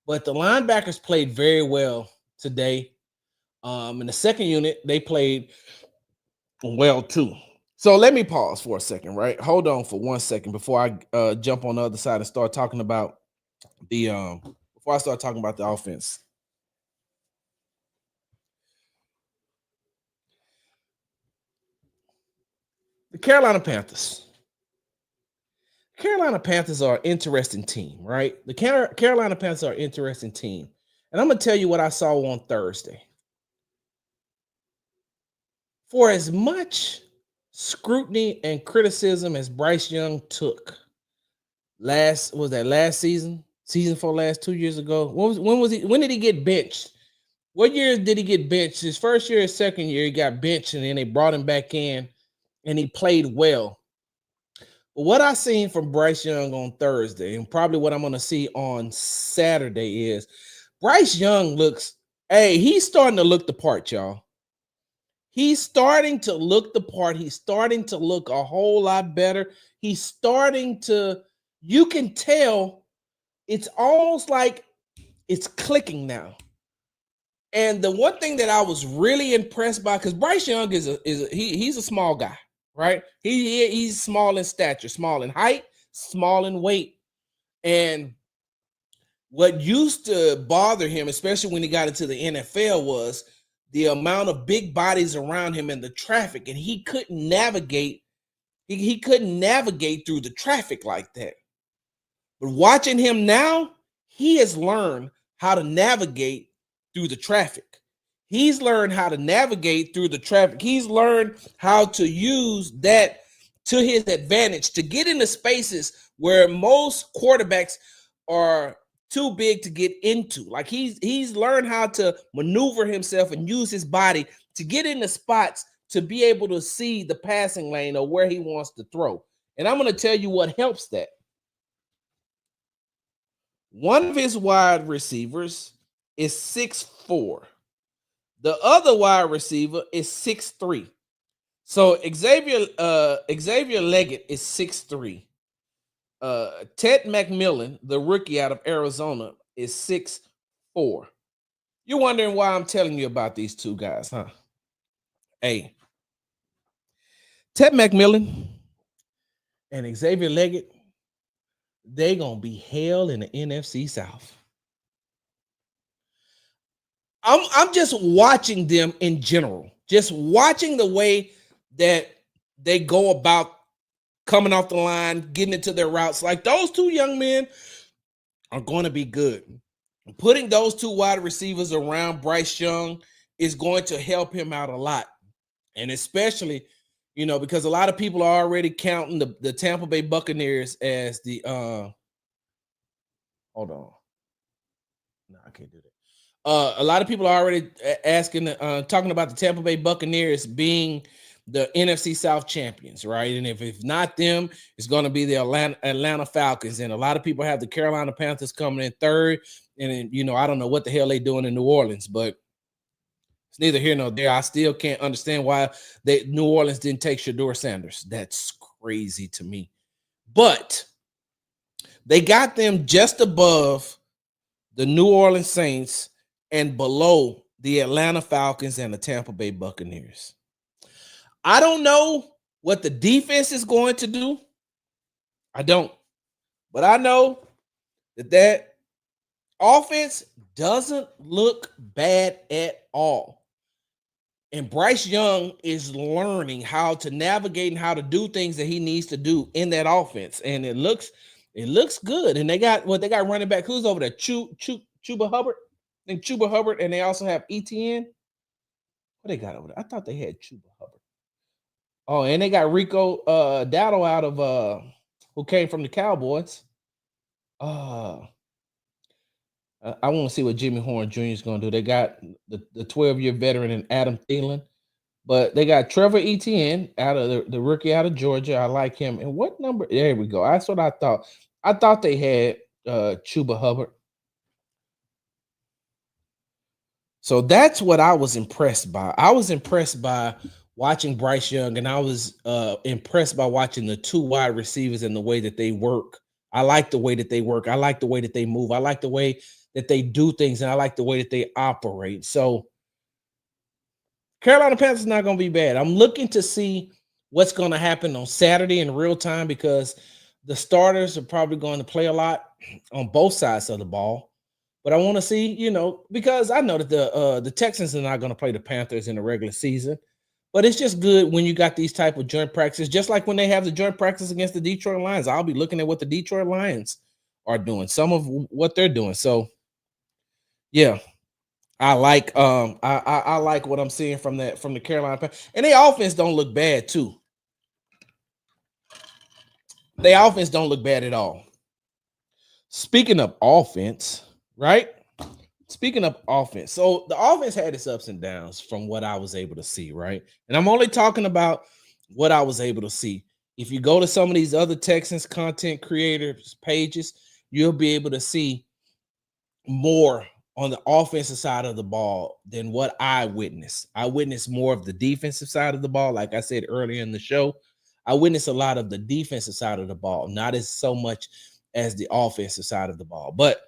but the linebackers played very well today. In the second unit, they played well too. So let me pause for a second, right? Hold on for 1 second before I jump on the other side and start talking about the offense. The Carolina Panthers. Carolina Panthers are an interesting team, right? The Carolina Panthers are an interesting team. And I'm going to tell you what I saw on Thursday. For as much scrutiny and criticism as Bryce Young took last season? Season 4 last 2 years ago. When did he get benched? What year did he get benched? His first year, his second year, he got benched, and then they brought him back in, and he played well. But what I seen from Bryce Young on Thursday, and probably what I'm going to see on Saturday, is Bryce Young he's starting to look the part, y'all. He's starting to look the part. He's starting to look a whole lot better. You can tell it's almost like it's clicking now. And the one thing that I was really impressed by, because Bryce Young he's a small guy, right? He's small in stature, small in height, small in weight. And what used to bother him, especially when he got into the NFL, was the amount of big bodies around him and the traffic. And he couldn't navigate. He couldn't navigate through the traffic like that. But watching him now, he has learned how to navigate through the traffic. He's learned how to navigate through the traffic. He's learned how to use that to his advantage to get into spaces where most quarterbacks are too big to get into. Like he's learned how to maneuver himself and use his body to get into spots to be able to see the passing lane or where he wants to throw. And I'm going to tell you what helps that. One of his wide receivers is 6'4". The other wide receiver is 6'3". So Xavier Leggett is 6'3". Ted McMillan, the rookie out of Arizona, is 6'4". You're wondering why I'm telling you about these two guys, huh? Hey, Ted McMillan and Xavier Leggett, they gonna be hell in the NFC South. I'm just watching them in general, just watching the way that they go about coming off the line, getting into their routes. Like those two young men are going to be good. Putting those two wide receivers around Bryce Young is going to help him out a lot. And especially, because a lot of people are already counting the Tampa Bay Buccaneers as the hold on. No, I can't do that. A lot of people are already talking about the Tampa Bay Buccaneers being the NFC South champions, right? And if not them, it's going to be the Atlanta Falcons. And a lot of people have the Carolina Panthers coming in third. And, I don't know what the hell they're doing in New Orleans, but it's neither here nor there. I still can't understand why New Orleans didn't take Shedeur Sanders. That's crazy to me. But they got them just above the New Orleans Saints and below the Atlanta Falcons and the Tampa Bay Buccaneers. I don't know what the defense is going to do. I don't. But I know that offense doesn't look bad at all. And Bryce Young is learning how to navigate and how to do things that he needs to do in that offense. And it looks It looks good. And they got running back. Who's over there? Chuba Hubbard. I think Chuba Hubbard, and they also have ETN. What they got over there? I thought they had Chuba Hubbard. Oh, and they got Rico Dowdle out of who came from the Cowboys. I want to see what Jimmy Horn Jr. is going to do. They got the 12-year veteran and Adam Thielen, but they got Trevor Etienne out of the rookie out of Georgia. I like him. And what number? There we go. That's what I thought. I thought they had Chuba Hubbard. So that's what I was impressed by. I was impressed by watching Bryce Young, and I was impressed by watching the two wide receivers and the way that they work. I like the way that they work. I like the way that they move. I like the way that they do things, and I like the way that they operate. So Carolina Panthers is not going to be bad. I'm looking to see what's going to happen on Saturday in real time because the starters are probably going to play a lot on both sides of the ball. But I want to see, because I know that the Texans are not going to play the Panthers in the regular season. But it's just good when you got these type of joint practices, just like when they have the joint practice against the Detroit Lions. I'll be looking at what the Detroit Lions are doing, some of what they're doing. So, yeah, I like I like what I'm seeing from the Carolina Panthers. And their offense don't look bad too. Their offense don't look bad at all. Speaking of offense, right? Speaking of offense, so the offense had its ups and downs from what I was able to see, right? And I'm only talking about what I was able to see. If you go to some of these other Texans content creators pages, you'll be able to see more on the offensive side of the ball than what I witnessed. I witnessed more of the defensive side of the ball. Like I said earlier in the show, I witnessed a lot of the defensive side of the ball, not as so much as the offensive side of the ball. But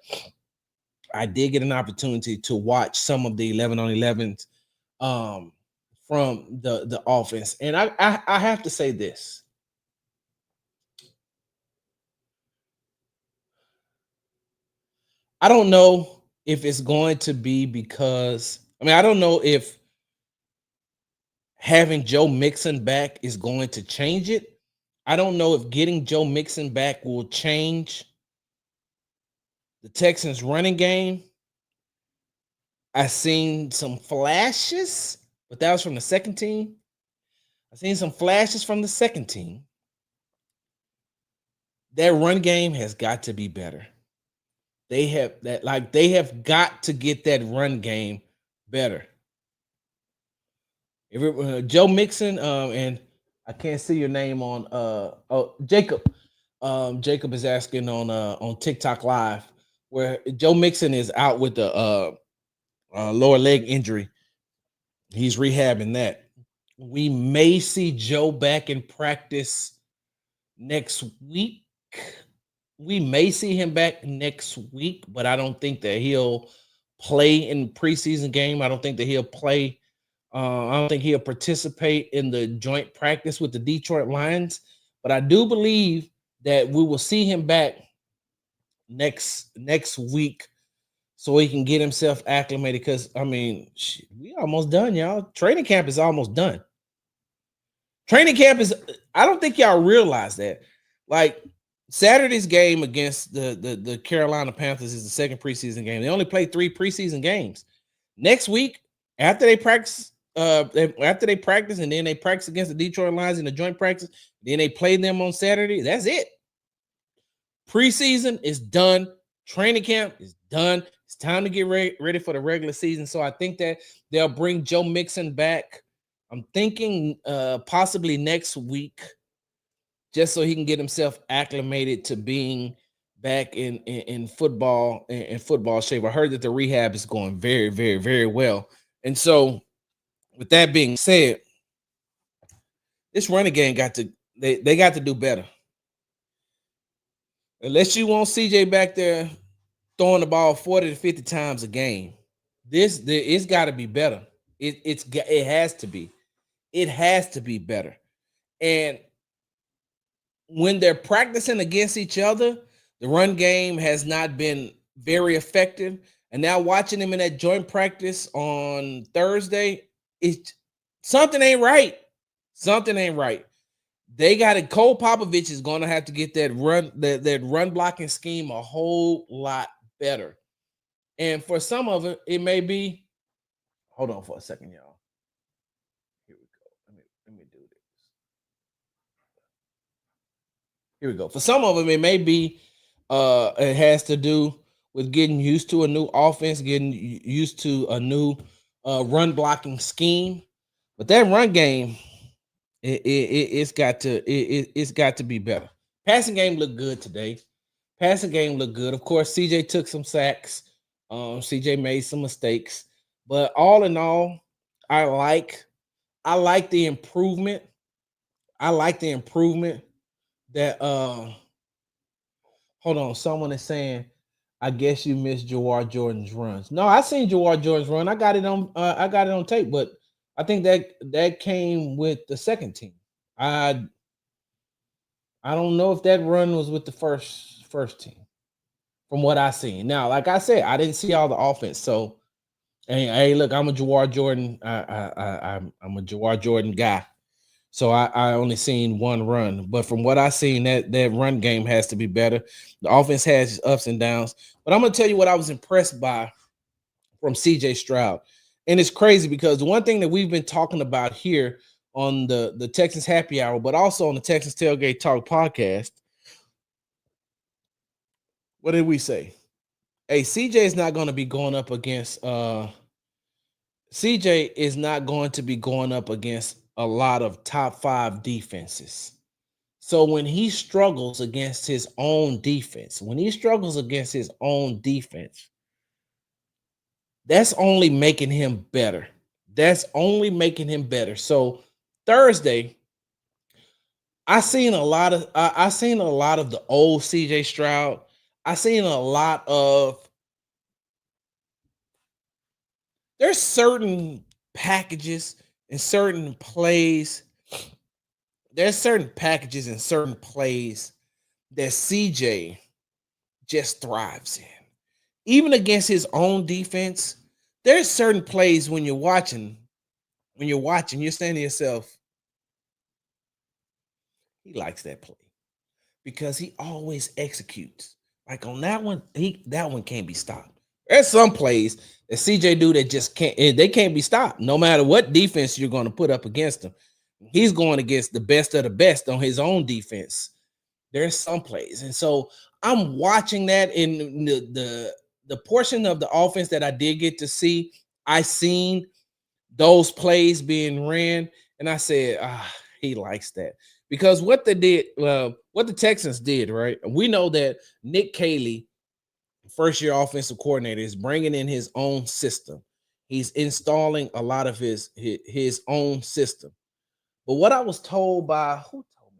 I did get an opportunity to watch some of the 11 on 11s from the offense. And I have to say this. I don't know if it's going to be because, I don't know if having Joe Mixon back is going to change it. I don't know if getting Joe Mixon back will change the Texans running game. I seen some flashes, but that was from the second team. I seen some flashes from the second team. Their run game has got to be better. They have got to get that run game better. Joe Mixon, and I can't see your name on Jacob. Jacob is asking on TikTok Live where Joe Mixon is out with the lower leg injury. He's rehabbing that. We may see Joe back in practice next week. We may see him back next week, but I don't think that he'll play in preseason game. I don't think that he'll play. I don't think he'll participate in the joint practice with the Detroit Lions. But I do believe that we will see him back next week so he can get himself acclimated. Because, we almost done, y'all. Training camp is almost done. Training camp is, I don't think y'all realize that. Like, Saturday's game against the Carolina Panthers is the second preseason game. They only play 3 preseason games. Next week, after they practice, and then they practice against the Detroit Lions in the joint practice, then they play them on Saturday. That's it. Preseason is done. Training camp is done. It's time to get ready for the regular season. So I think that they'll bring Joe Mixon back. I'm thinking possibly next week, just so he can get himself acclimated to being back in football shape. I heard that the rehab is going very, very, very well. And so with that being said, this running game got to do better. Unless you want CJ back there throwing the ball 40 to 50 times a game, it's got to be better. It has to be. It has to be better. And when they're practicing against each other, the run game has not been very effective. And now watching them in that joint practice on Thursday, something ain't right. Something ain't right. They got it. Cole Popovich is going to have to get that run blocking scheme a whole lot better. And for some of it may be. Hold on for a second, y'all. Here we go. Let me do this. Here we go. For some of them, it may be. It has to do with getting used to a new offense, getting used to a new run blocking scheme. But that run game, it's got to be better. Passing game looked good today. Passing game looked good. Of course, CJ took some sacks. CJ made some mistakes, but all in all, I like the improvement. I like the improvement that. Hold on, someone is saying, I guess you missed Jawar Jordan's runs. No, I seen Jawar Jordan's run. I got it on tape, but I think that came with the second team. I I don't know if that run was with the first team from what I seen. Now, like I said, I didn't see all the offense. So, hey, look, I'm a Jawar Jordan. I'm a Jawar Jordan guy. So I only seen one run, but from what I seen, that run game has to be better. The offense has its ups and downs, but I'm gonna tell you what I was impressed by from CJ Stroud, and it's crazy because the one thing that we've been talking about here on the Texans Happy Hour, but also on the Texans Tailgate Talk podcast, what did we say? Hey, CJ is not going to be going up against CJ is not going to be going up against a lot of top 5 defenses. So when he struggles against his own defense, that's only making him better. That's only making him better. So Thursday, I seen a lot of the old CJ Stroud. I seen a lot of there's certain packages and certain plays. There's certain packages and certain plays that CJ just thrives in. Even against his own defense, there's certain plays when you're watching, you're saying to yourself, he likes that play because he always executes. Like on that one, that one can't be stopped. There's some plays that CJ do that just can't, they can't be stopped. No matter what defense you're going to put up against him, he's going against the best of the best on his own defense. There's some plays, and so I'm watching that in the portion of the offense that I did get to see. I seen those plays being ran, and I said, he likes that because what they did, what the Texans did, right? We know that Nick Caley, first year offensive coordinator, is bringing in his own system. He's installing a lot of his own system. But what I was told by who told me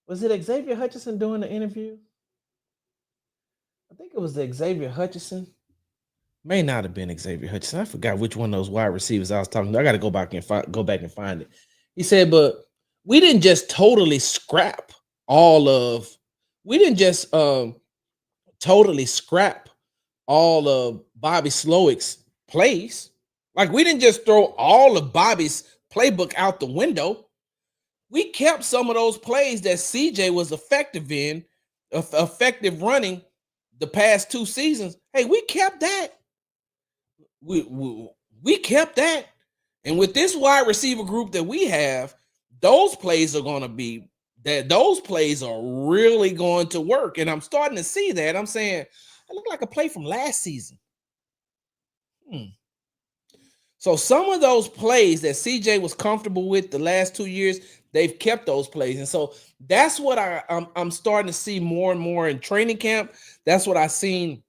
that? Was it Xavier Hutchinson doing the interview? I think it was the Xavier Hutchinson. May not have been Xavier Hutchinson. I forgot which one of those wide receivers I was talking to. I got to go back and find it. He said, but we didn't just totally scrap all of. We didn't just totally scrap all of Bobby Slowick's plays. Like we didn't just throw all of Bobby's playbook out the window. We kept some of those plays that CJ was effective running the past 2 seasons. Hey, we kept that. We kept that. And with this wide receiver group that we have, those plays are going to be those plays are really going to work. And I'm starting to see that. I'm saying, it looked like a play from last season. So some of those plays that CJ was comfortable with the last 2 years, they've kept those plays. And so that's what I'm starting to see more and more in training camp. That's what I seen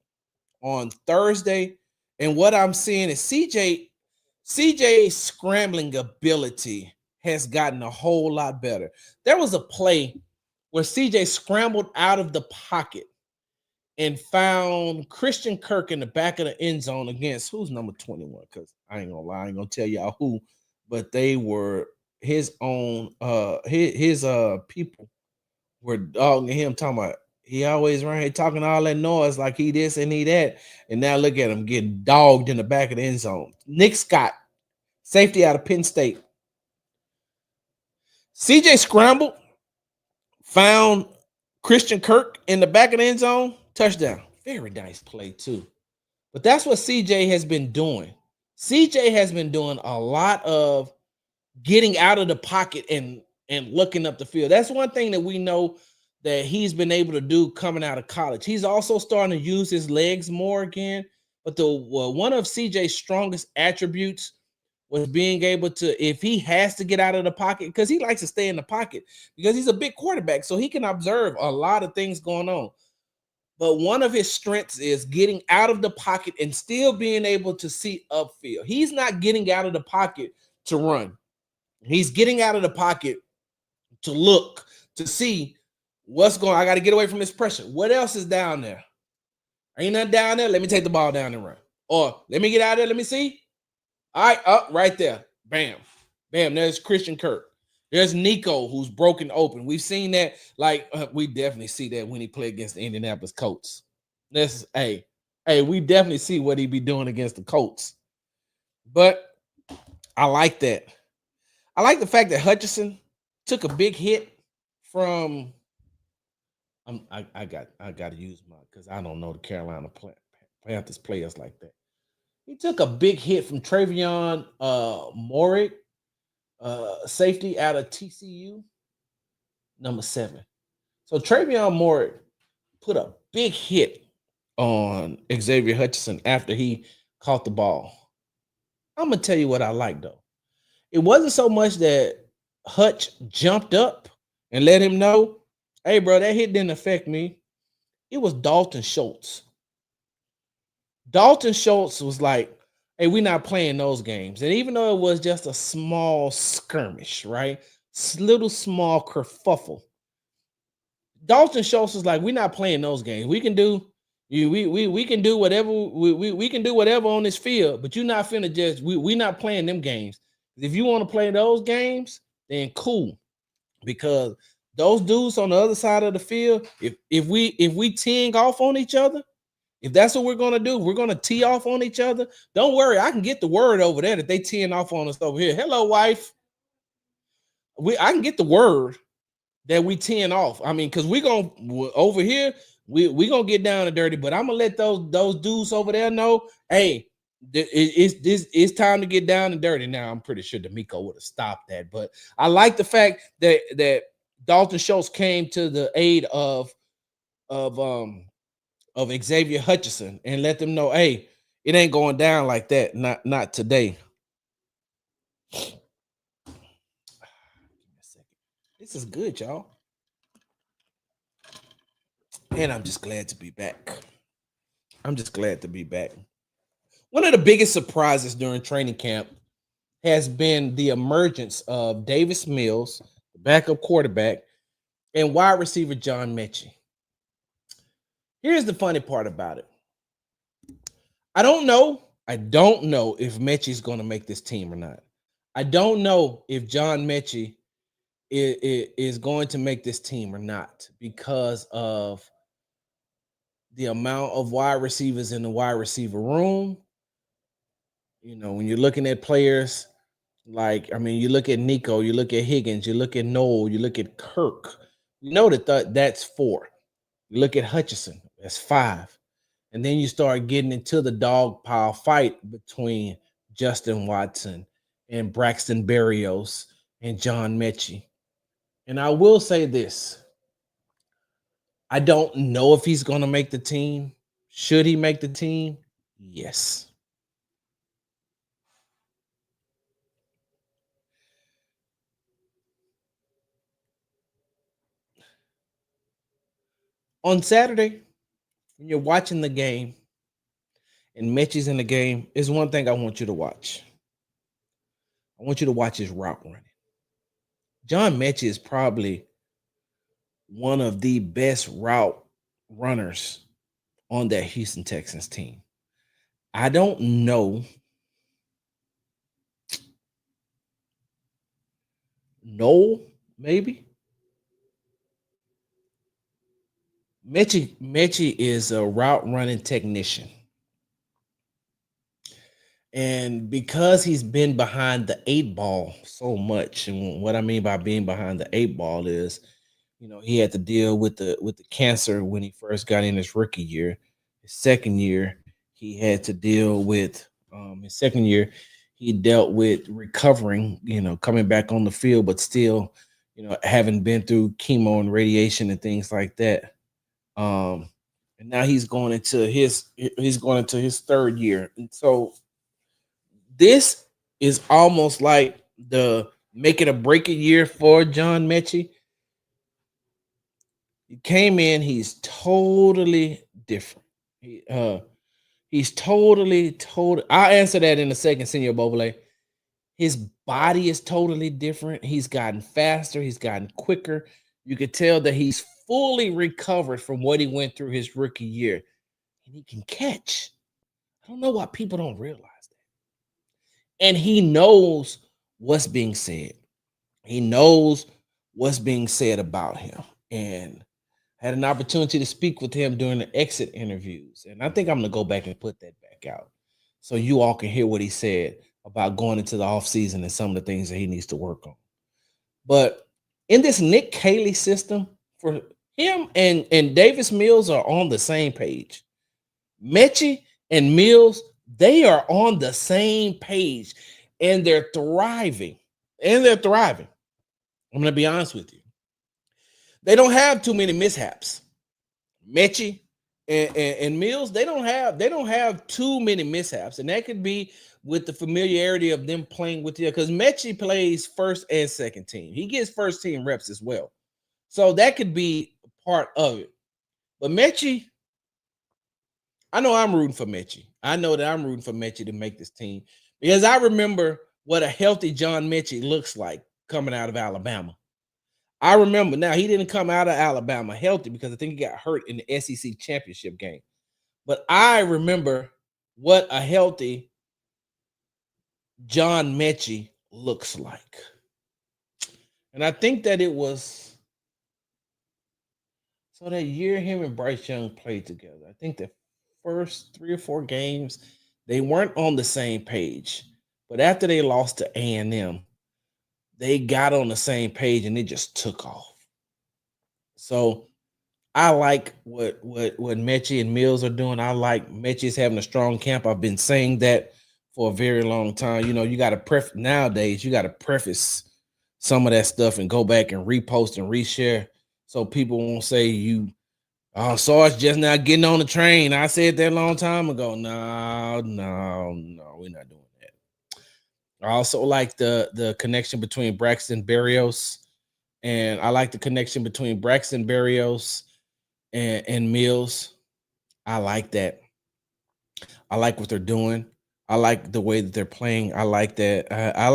on Thursday. And what I'm seeing is CJ's scrambling ability has gotten a whole lot better. There was a play where CJ scrambled out of the pocket and found Christian Kirk in the back of the end zone against who's number 21? Because I ain't gonna lie, I ain't gonna tell y'all who, but they were his own his people were dogging him, talking about he always around here talking all that noise like he this and he that. And now look at him getting dogged in the back of the end zone. Nick Scott, safety out of Penn State. CJ scrambled, found Christian Kirk in the back of the end zone, touchdown. Very nice play, too. But that's what CJ has been doing. CJ has been doing a lot of getting out of the pocket and looking up the field. That's one thing that we know that he's been able to do coming out of college. He's also starting to use his legs more again. But one of CJ's strongest attributes was being able to, if he has to get out of the pocket, because he likes to stay in the pocket because he's a big quarterback, so he can observe a lot of things going on. But one of his strengths is getting out of the pocket and still being able to see upfield. He's not getting out of the pocket to run. He's getting out of the pocket to look, to see what's going on. I got to get away from this pressure. What else is down there? Ain't nothing down there. Let me take the ball down and run. Or let me get out of there. Let me see. All right, up right there. Bam. Bam. There's Christian Kirk. There's Nico, who's broken open. We've seen that. We definitely see that when he played against the Indianapolis Colts. We definitely see what he be doing against the Colts. But I like that. I like the fact that Hutchinson took a big hit from. I got to use my, because I don't know the Carolina Panthers players like that. He took a big hit from Travion Morik, safety out of TCU, number 7. So Travion Morik put a big hit on Xavier Hutchinson after he caught the ball. I'm gonna tell you what I like though. It wasn't so much that Hutch jumped up and let him know, hey, bro, that hit didn't affect me. It was Dalton Schultz. Dalton Schultz was like, hey, we're not playing those games. And even though it was just a small skirmish, right? Little small kerfuffle. Dalton Schultz was like, we're not playing those games. We can do we can do whatever we can do whatever on this field, but you're not finna just we're not playing them games. If you want to play those games, then cool. Because those dudes on the other side of the field, if we teeing off on each other, if that's what we're gonna do, we're gonna tee off on each other. Don't worry, I can get the word over there that they teeing off on us over here. Hello, wife. I can get the word that we teeing off. I mean, because we're gonna over here, we gonna get down and dirty, but I'm gonna let those dudes over there know, hey, it's time to get down and dirty. Now I'm pretty sure D'Amico would have stopped that, but I like the fact that Dalton Schultz came to the aid of Xavier Hutchinson and let them know, hey, it ain't going down like that. Not today. This is good, y'all. And I'm just glad to be back. One of the biggest surprises during training camp has been the emergence of Davis Mills, the backup quarterback, and wide receiver John Mechie. Here's the funny part about it. I don't know if Mechie's going to make this team or not. I don't know if John Mechie is going to make this team or not because of the amount of wide receivers in the wide receiver room. You know, when you're looking at players you look at Nico, you look at Higgins, you look at Noel, you look at Kirk. You know that's 4. You look at Hutchinson, that's 5. And then you start getting into the dog pile fight between Justin Watson and Braxton Berrios and John Mechie. And I will say this. I don't know if he's going to make the team. Should he make the team? Yes. On Saturday, when you're watching the game and Mechie's in the game, is one thing I want you to watch. I want you to watch his route running. John Mechie is probably one of the best route runners on that Houston Texans team. I don't know. No, maybe. Mechie is a route running technician. And because he's been behind the eight ball so much, and what I mean by being behind the eight ball is, he had to deal with the cancer when he first got in his rookie year. His second year, he had to deal with his second year, he dealt with recovering, coming back on the field, but still, having been through chemo and radiation and things like that. Um, and now he's going into his third year. And so this is almost like the make it or break it year for John Mechie. He came in, he's totally different. He's totally. I'll answer that in a second, Senor Bobole. His body is totally different. He's gotten faster, he's gotten quicker. You could tell that he's fully recovered from what he went through his rookie year. And he can catch. I don't know why people don't realize that. And he knows what's being said. He knows what's being said about him. And had an opportunity to speak with him during the exit interviews. And I think I'm going to go back and put that back out so you all can hear what he said about going into the offseason and some of the things that he needs to work on. But in this Nick Caley system, for him and Davis Mills are on the same page. Mechie and Mills, they are on the same page and they're thriving. I'm going to be honest with you. They don't have too many mishaps. Mechie and Mills, they don't have too many mishaps, and that could be with the familiarity of them playing with you. Because Mechie plays first and second team, he gets first team reps as well, so that could be part of it. But Mechie, I know I'm rooting for Mechie. I know that I'm rooting for Mechie to make this team because I remember what a healthy John Mechie looks like coming out of Alabama. I remember. Now, he didn't come out of Alabama healthy because I think he got hurt in the SEC championship game. But I remember what a healthy John Mechie looks like. And I think that it was so that year him and Bryce Young played together. I think the first 3 or 4 games, they weren't on the same page. But after they lost to A&M, they got on the same page and it just took off. So I like what Mechie and Mills are doing. I like Mechie's having a strong camp. I've been saying that for a very long time. You got to nowadays, you got to preface some of that stuff and go back and repost and reshare so people won't say Sarge just now getting on the train. I said that a long time ago. No, we're not doing that. I also like the connection between Braxton Berrios, and I like the connection between Braxton Berrios and Mills. I like that. I like what they're doing. I like the way that they're playing. I like that. I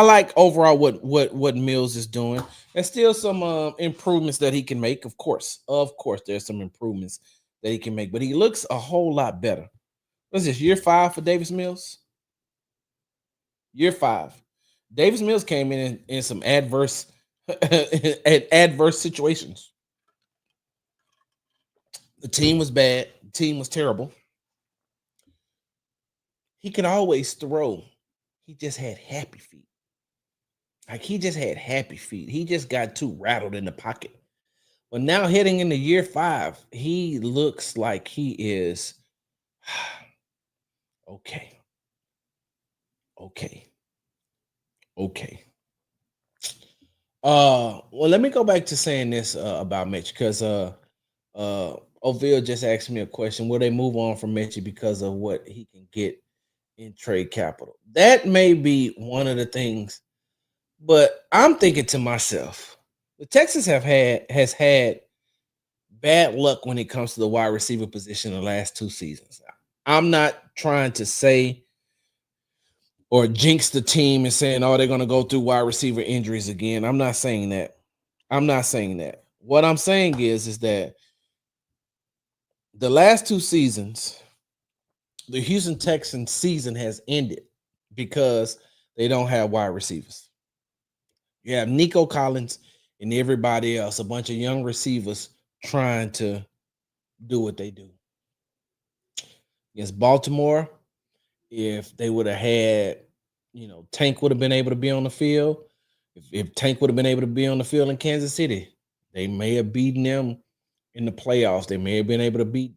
like overall what Mills is doing. There's still some improvements that he can make. Of course, there's some improvements that he can make, but he looks a whole lot better. What's this, year 5 for Davis Mills? Year 5. Davis Mills came in some adverse adverse situations. The team was bad. The team was terrible. He could always throw. He just had happy feet. He just got too rattled in the pocket. But now heading into year 5, he looks like he is okay. Well, let me go back to saying this about Mitch because Oville just asked me a question. Will they move on from Mitchie because of what he can get in trade capital? That may be one of the things, but I'm thinking to myself, the Texans has had bad luck when it comes to the wide receiver position the last 2 seasons. I'm not trying to say or jinx the team and saying, oh, they're going to go through wide receiver injuries again. I'm not saying that. What I'm saying is that the last 2 seasons, the Houston Texans season has ended because they don't have wide receivers. You have Nico Collins and everybody else, a bunch of young receivers trying to do what they do. Against Baltimore, if they would have had, Tank would have been able to be on the field. If Tank would have been able to be on the field in Kansas City, they may have beaten them in the playoffs. They may have been able to beat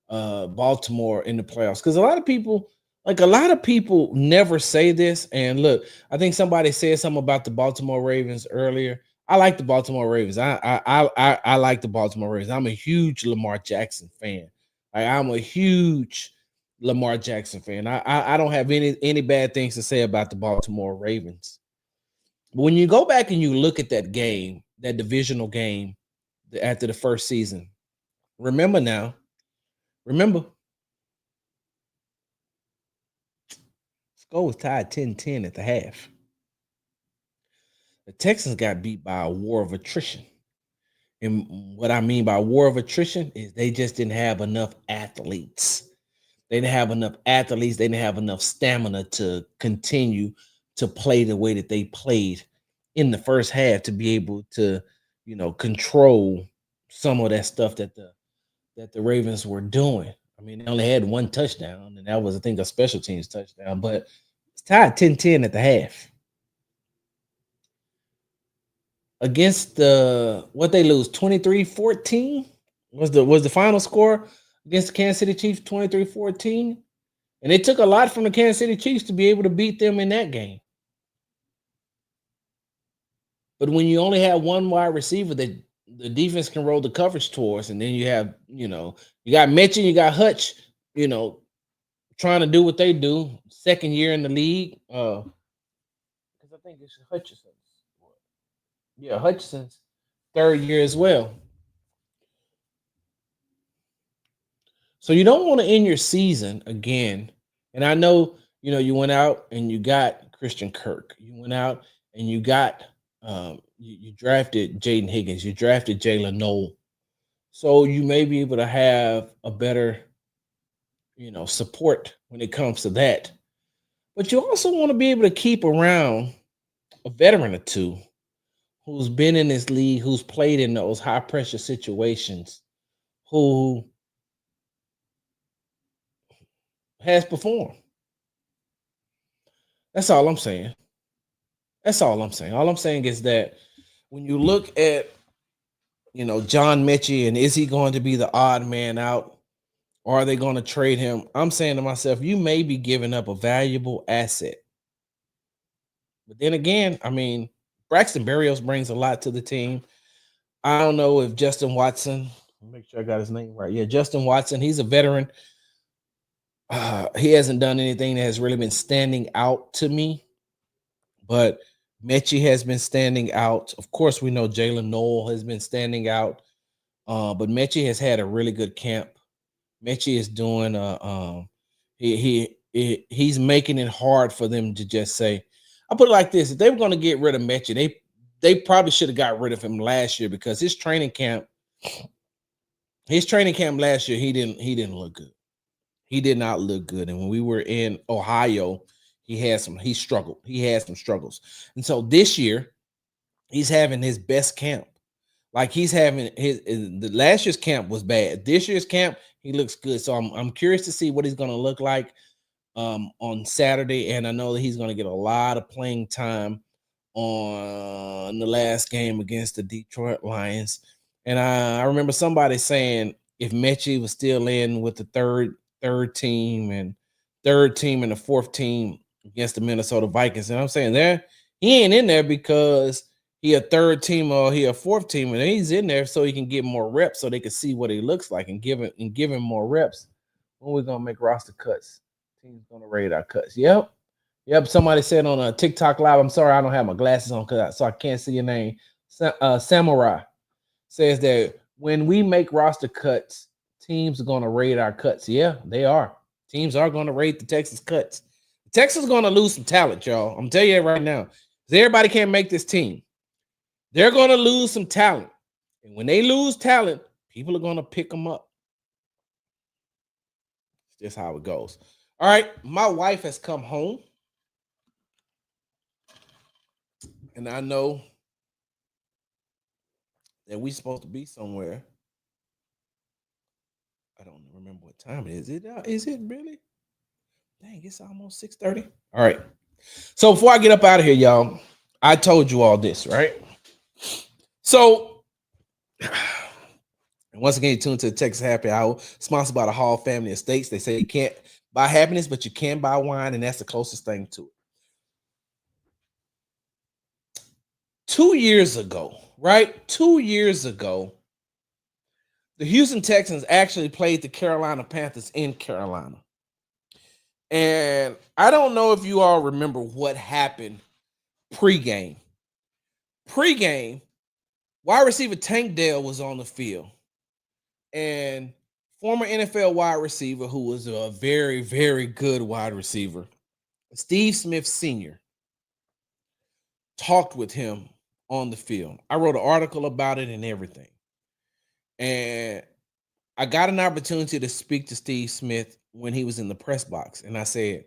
Baltimore in the playoffs. Because a lot of people never say this. And look, I think somebody said something about the Baltimore Ravens earlier. I like the Baltimore Ravens. I like the Baltimore Ravens. I'm a huge Lamar Jackson fan. I'm a huge Lamar Jackson fan. I don't have any bad things to say about the Baltimore Ravens. But when you go back and you look at that game, that divisional game after the first season, remember now, remember, score was tied 10-10 at the half. The Texans got beat by a war of attrition. And what I mean by war of attrition is they just didn't have enough athletes. They didn't have enough athletes. They didn't have enough stamina to continue to play the way that they played in the first half to be able to, control some of that stuff that the Ravens were doing. I mean, they only had one touchdown, and that was, I think, a special teams touchdown, but it's tied 10-10 at the half. Against the what they lose 23-14 was the final score against the Kansas City Chiefs 23-14. And it took a lot from the Kansas City Chiefs to be able to beat them in that game. But when you only have one wide receiver that the defense can roll the coverage towards, and then you have, you got Mitchell, you got Hutch, trying to do what they do, second year in the league. Because I think it's Hutchinson. Yeah, Hutchinson's third year as well. So you don't want to end your season again. And I know, you went out and you got Christian Kirk. You went out and you got you drafted Jaden Higgins. You drafted Jalen Noel. So you may be able to have a better, support when it comes to that. But you also want to be able to keep around a veteran or two who's been in this league, who's played in those high pressure situations, who has performed. That's all I'm saying. That's all I'm saying. All I'm saying is that when you look at, John Mechie, and is he going to be the odd man out? Or are they going to trade him? I'm saying to myself, you may be giving up a valuable asset. But then again, I mean, Braxton Berrios brings a lot to the team. I don't know if Justin Watson, make sure I got his name right. Yeah, Justin Watson, he's a veteran. He hasn't done anything that has really been standing out to me, but Mechie has been standing out. Of course, we know Jalen Noel has been standing out, but Mechie has had a really good camp. Mechie is doing he's making it hard for them to just say. I put it like this: if they were going to get rid of Mechie, they probably should have got rid of him last year, because his training camp last year, he didn't look good. He did not look good. And when we were in Ohio, he struggled. He had some struggles. And so this year, he's having his best camp. Like he's having the last year's camp was bad. This year's camp, he looks good. So I'm curious to see what he's going to look like on Saturday. And I know that he's going to get a lot of playing time on the last game against the Detroit Lions. And I remember somebody saying if Mechie was still in with the third team and the fourth team against the Minnesota Vikings, and I'm saying there he ain't in there because he a third team or he a fourth team, and he's in there so he can get more reps, so they can see what he looks like and give him more reps. When we're gonna make roster cuts, team's gonna rate our cuts. Yep. Somebody said on a TikTok live. I'm sorry, I don't have my glasses on so I can't see your name. Samurai says that when we make roster cuts, teams are going to rate our cuts. Yeah, they are. Teams are going to rate the Texas cuts. Texas is going to lose some talent, y'all. I'm telling you right now. Everybody can't make this team. They're going to lose some talent. And when they lose talent, people are going to pick them up. It's just how it goes. All right, my wife has come home. And I know that we're supposed to be somewhere. I don't remember what time it is. Is it really? Dang, it's almost 6:30. All right. So before I get up out of here, y'all, I told you all this, right? So once again, you tune to the Texas Happy Hour, sponsored by the Hall Family Estates. They say you can't buy happiness, but you can buy wine, and that's the closest thing to it. 2 years ago, right? 2 years ago, the Houston Texans actually played the Carolina Panthers in Carolina. And I don't know if you all remember what happened pregame. Pregame, wide receiver Tank Dell was on the field. And former NFL wide receiver, who was a very, very good wide receiver, Steve Smith Sr., talked with him on the field. I wrote an article about it and everything. And I got an opportunity to speak to Steve Smith when he was in the press box. And I said,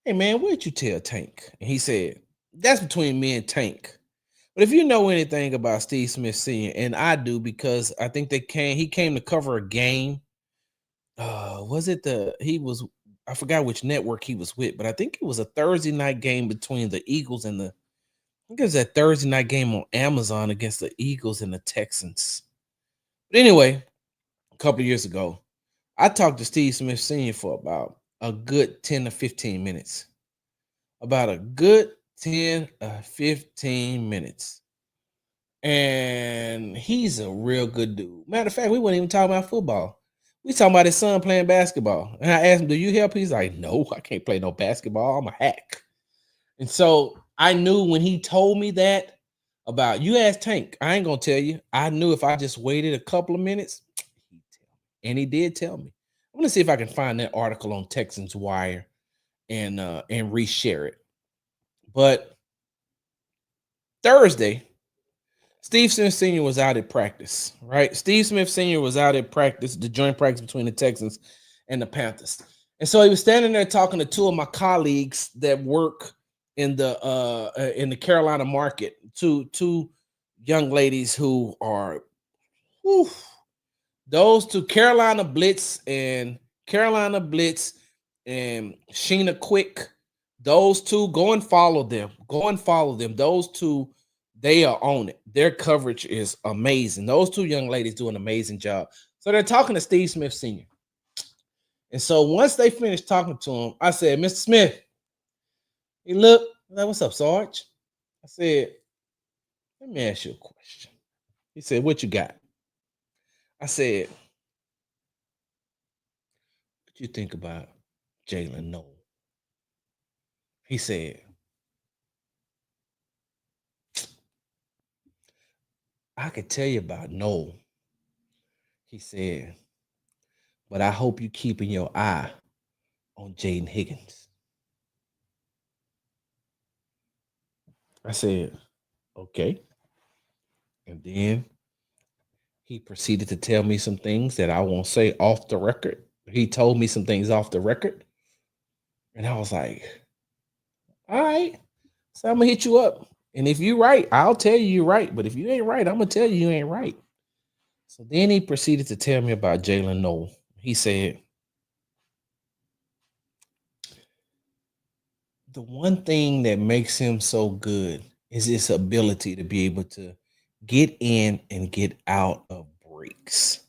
"Hey, man, what'd you tell Tank?" And he said, "That's between me and Tank. But if you know anything about Steve Smith Sr., and I do, because I think he came to cover a game. Was it I forgot which network he was with, but I think it was a Thursday night game between the Eagles and I think it was that Thursday night game on Amazon against the Eagles and the Texans. But anyway, a couple of years ago, I talked to Steve Smith Sr. for about a good 10 to 15 minutes. About a good 10 or 15 minutes. And he's a real good dude. Matter of fact, we weren't even talking about football. We talking about his son playing basketball. And I asked him, "Do you help?" He's like, "No, I can't play no basketball. I'm a hack." And so I knew when he told me that about, you ask Tank, I ain't gonna tell you. I knew if I just waited a couple of minutes, he'd tell me. And he did tell me. I'm gonna see if I can find that article on Texans Wire and reshare it. But Thursday, Steve Smith Sr. was out at practice, right? Steve Smith Sr. was out at practice, the joint practice between the Texans and the Panthers. And so he was standing there talking to two of my colleagues that work in the Carolina market, two young ladies who are, whew, those two, Carolina Blitz and Sheena Quick. Those two, go and follow them. Go and follow them. Those two, they are on it. Their coverage is amazing. Those two young ladies do an amazing job. So they're talking to Steve Smith Sr. And so once they finished talking to him, I said, "Mr. Smith," he looked, like, "What's up, Sarge?" I said, "Let me ask you a question." He said, "What you got?" I said, "What you think about Jalen Noel?" He said, "I could tell you about Noel." He said, "But I hope you keeping your eye on Jaden Higgins." I said, "Okay." And then he proceeded to tell me some things that I won't say off the record. He told me some things off the record. And I was like, "All right. So I'm gonna hit you up. And if you're right, I'll tell you you're right. But if you ain't right, I'm gonna tell you ain't right." So then he proceeded to tell me about Jalen Noel. He said, "The one thing that makes him so good is his ability to be able to get in and get out of breaks."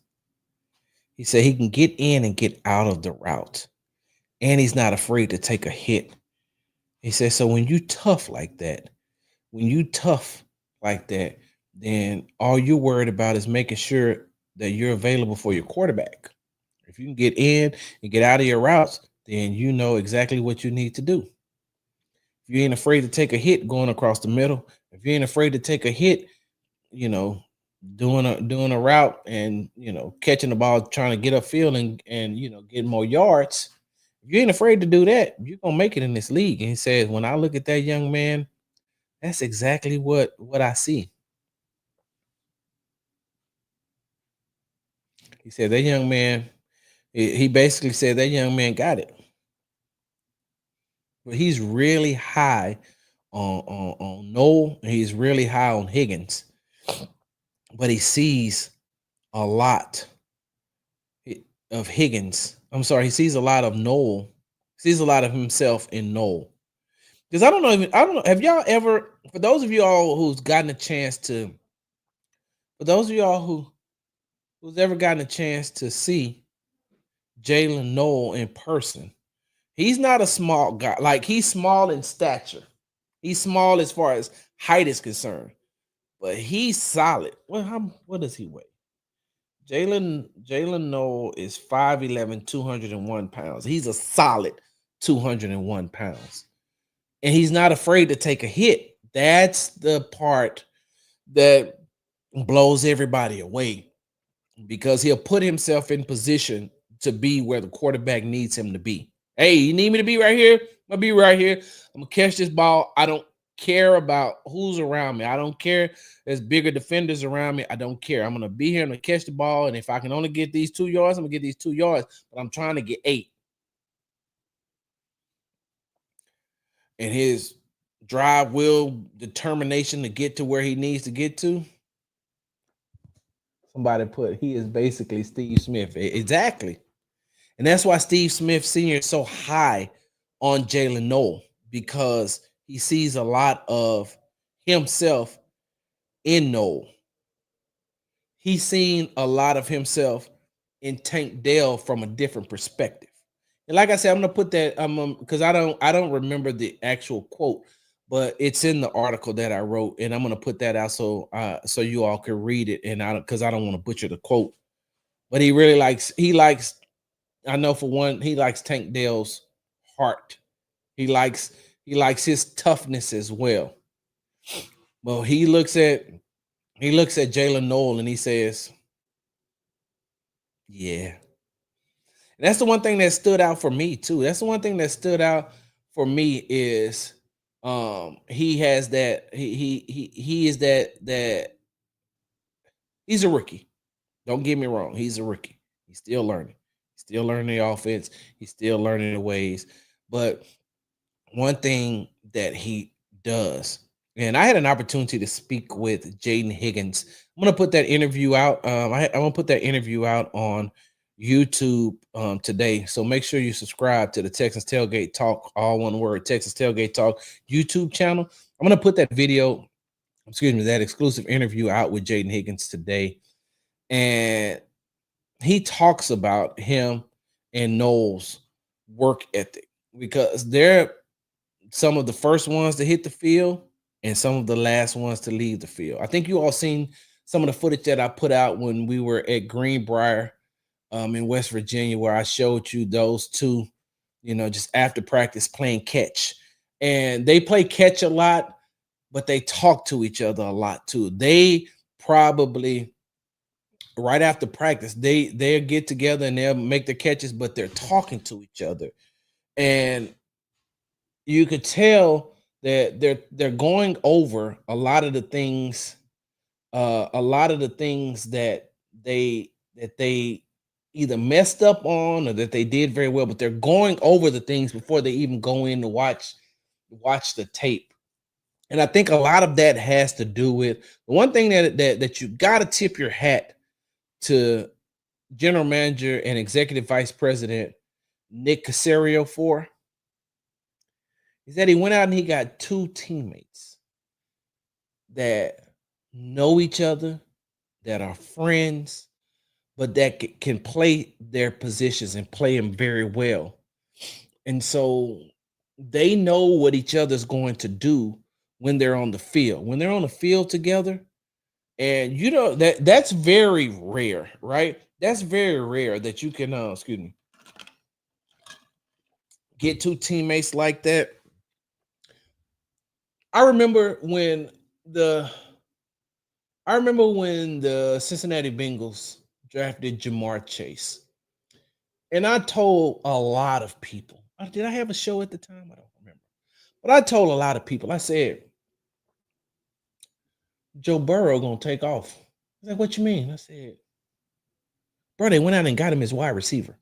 He said he can get in and get out of the route, and he's not afraid to take a hit. He said, "So when you tough like that, then all you're worried about is making sure that you're available for your quarterback. If you can get in and get out of your routes, then you know exactly what you need to do. If you ain't afraid to take a hit going across the middle, if you ain't afraid to take a hit, you know, doing a route and catching the ball, trying to get upfield and get more yards. If you ain't afraid to do that, you're gonna make it in this league." And he says, "When I look at that young man, that's exactly what I see." He said that young man, he basically said that young man got it. But he's really high on Noel, and he's really high on Higgins. But he sees a lot of Higgins. I'm sorry, he sees a lot of Noel Sees a lot of himself in Noel. Because I don't know. Have y'all ever? For those of you all who's gotten a chance to, for those of y'all who's ever gotten a chance to see Jalen Noel in person, he's not a small guy. Like he's small in stature. He's small as far as height is concerned, but he's solid. What does he weigh? Jalen Noel is 5'11", 201 pounds. He's a solid 201 pounds. And he's not afraid to take a hit. That's the part that blows everybody away because he'll put himself in position to be where the quarterback needs him to be. Hey, you need me to be right here? I'm gonna be right here. I'm gonna catch this ball. I don't care about who's around me. I don't care. There's bigger defenders around me. I don't care. I'm gonna be here and catch the ball. And if I can only get these 2 yards, I'm gonna get these 2 yards. But I'm trying to get 8. And his drive, will, determination to get to where he needs to get to. Somebody put he is basically Steve Smith. Exactly. And that's why Steve Smith Sr. is so high on Jalen Noel, because he sees a lot of himself in Noel. He's seen a lot of himself in Tank Dell from a different perspective. And like I said, I'm gonna put that because I don't remember the actual quote, but it's in the article that I wrote, and I'm gonna put that out so you all can read it. And because I don't want to butcher the quote, but he likes. I know for one, he likes Tank Dell's heart. He likes his toughness as well. Well, he looks at Jalen Noel and he says, "Yeah." And that's the one thing that stood out for me too. That's the one thing that stood out for me is he has that he is that he's a rookie. Don't get me wrong, he's a rookie. He's still learning. He's still learning the offense. He's still learning the ways. But one thing that he does, and I had an opportunity to speak with Jaden Higgins. I'm gonna put that interview out. I'm gonna put that interview out on YouTube today. So make sure you subscribe to the Texans Tailgate Talk, all one word, Texas Tailgate Talk YouTube channel. I'm gonna put that video, that exclusive interview out with Jaden Higgins today. And he talks about him and Noel's work ethic, because they're some of the first ones to hit the field and some of the last ones to leave the field. I think you all seen some of the footage that I put out when we were at Greenbrier in West Virginia, where I showed you those two, just after practice playing catch. And they play catch a lot, but they talk to each other a lot too. They probably right after practice, they'll get together and they'll make the catches, but they're talking to each other. And you could tell that they're going over a lot of the things that they either messed up on or that they did very well, but they're going over the things before they even go in to watch the tape. And I think a lot of that has to do with the one thing that you got to tip your hat to general manager and executive vice president Nick Caserio for, is that he went out and he got 2 teammates that know each other, that are friends, but that can play their positions and play them very well. And so they know what each other's going to do when they're on the field. When they're on the field together, and that's very rare, right? That's very rare that you can get 2 teammates like that. I remember when the Cincinnati Bengals drafted Jamar Chase. And I told a lot of people, did I have a show at the time? I don't remember. But I told a lot of people, I said, Joe Burrow gonna take off. I like, what you mean? I said, bro, they went out and got him as wide receiver.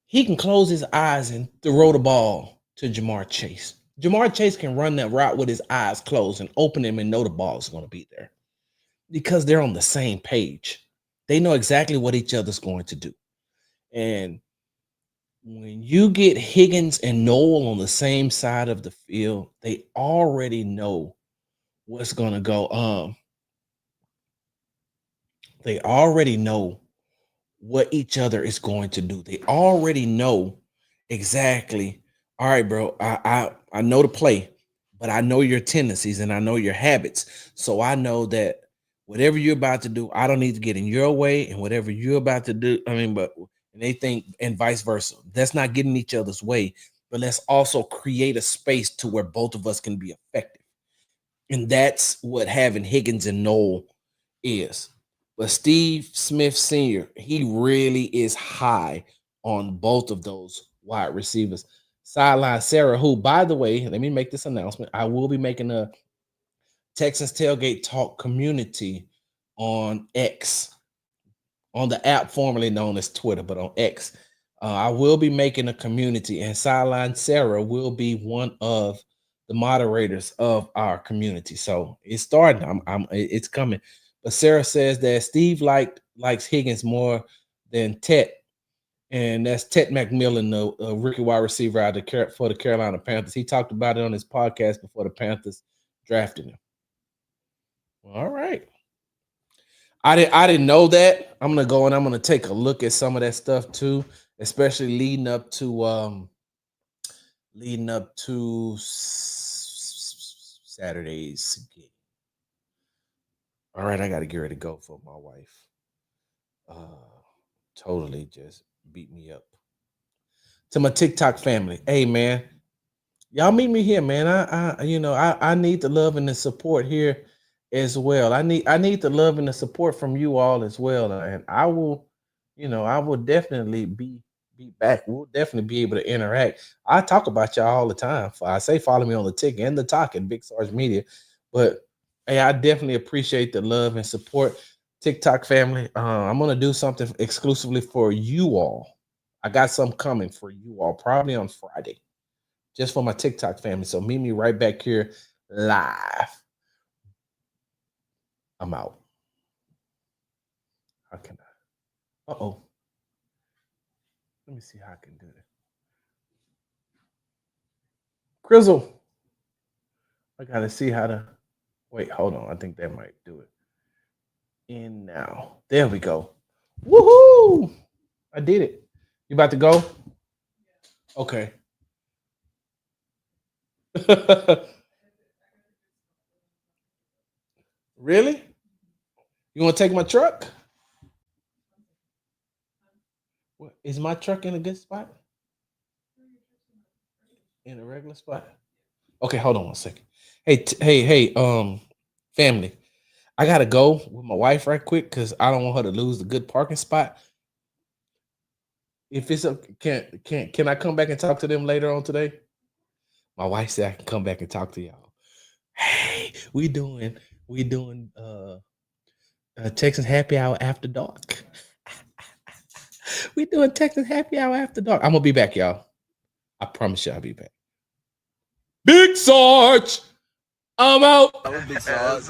He can close his eyes and throw the ball to Jamar Chase. Jamar Chase can run that route with his eyes closed and open him and know the ball is going to be there, because they're on the same page. They know exactly what each other's going to do. And when you get Higgins and Noel on the same side of the field, they already know what's gonna go. They already know what each other is going to do. They already know exactly. All right, bro. I know the play, but I know your tendencies and I know your habits. So I know that whatever you're about to do, I don't need to get in your way, and whatever you're about to do, and they think, and vice versa. That's not getting each other's way, but let's also create a space to where both of us can be effective. And that's what having Higgins and Noel is. But Steve Smith Sr., he really is high on both of those wide receivers. Sideline Sarah, who, by the way, let me make this announcement. I will be making a Texans Tailgate Talk community on X, on the app formerly known as Twitter, but on X. I will be making a community, and Sideline Sarah will be one of the moderators of our community. So it's starting. It's coming. But Sarah says that Steve likes Higgins more than Tet, and that's Tet McMillan, the rookie wide receiver out of for the Carolina Panthers. He talked about it on his podcast before the Panthers drafted him. All right. I didn't know that. I'm gonna go and I'm gonna take a look at some of that stuff too, especially leading up to Saturday's game. All right, I gotta get ready to go for my wife. Totally just beat me up. To my TikTok family, hey man, y'all meet me here, man. I need the love and the support here as well. I need the love and the support from you all as well. And I will definitely be back. We'll definitely be able to interact. I talk about y'all all the time. I say follow me on the Tick and the Talk at Big Sarge Media. But hey, I definitely appreciate the love and support. TikTok family. I'm gonna do something exclusively for you all. I got some coming for you all, probably on Friday, just for my TikTok family. So meet me right back here live. I'm out. How can I? Uh-oh. Let me see how I can do this. Crizzle. I gotta see how to wait. Hold on. I think that might do it. In now. There we go. Woohoo! I did it. You about to go? Okay. Really? You want to take my truck? What, is my truck in a good spot? In a regular spot? Okay, hold on one second. Hey, family. I gotta go with my wife right quick because I don't want her to lose the good parking spot. If it's okay, can I come back and talk to them later on today? My wife said I can come back and talk to y'all. Hey, we doing Texas happy hour after dark. We doing Texas happy hour after dark. I'm gonna be back, y'all. I promise you I'll be back. Big Sarge, I'm out. That was Big Sarge.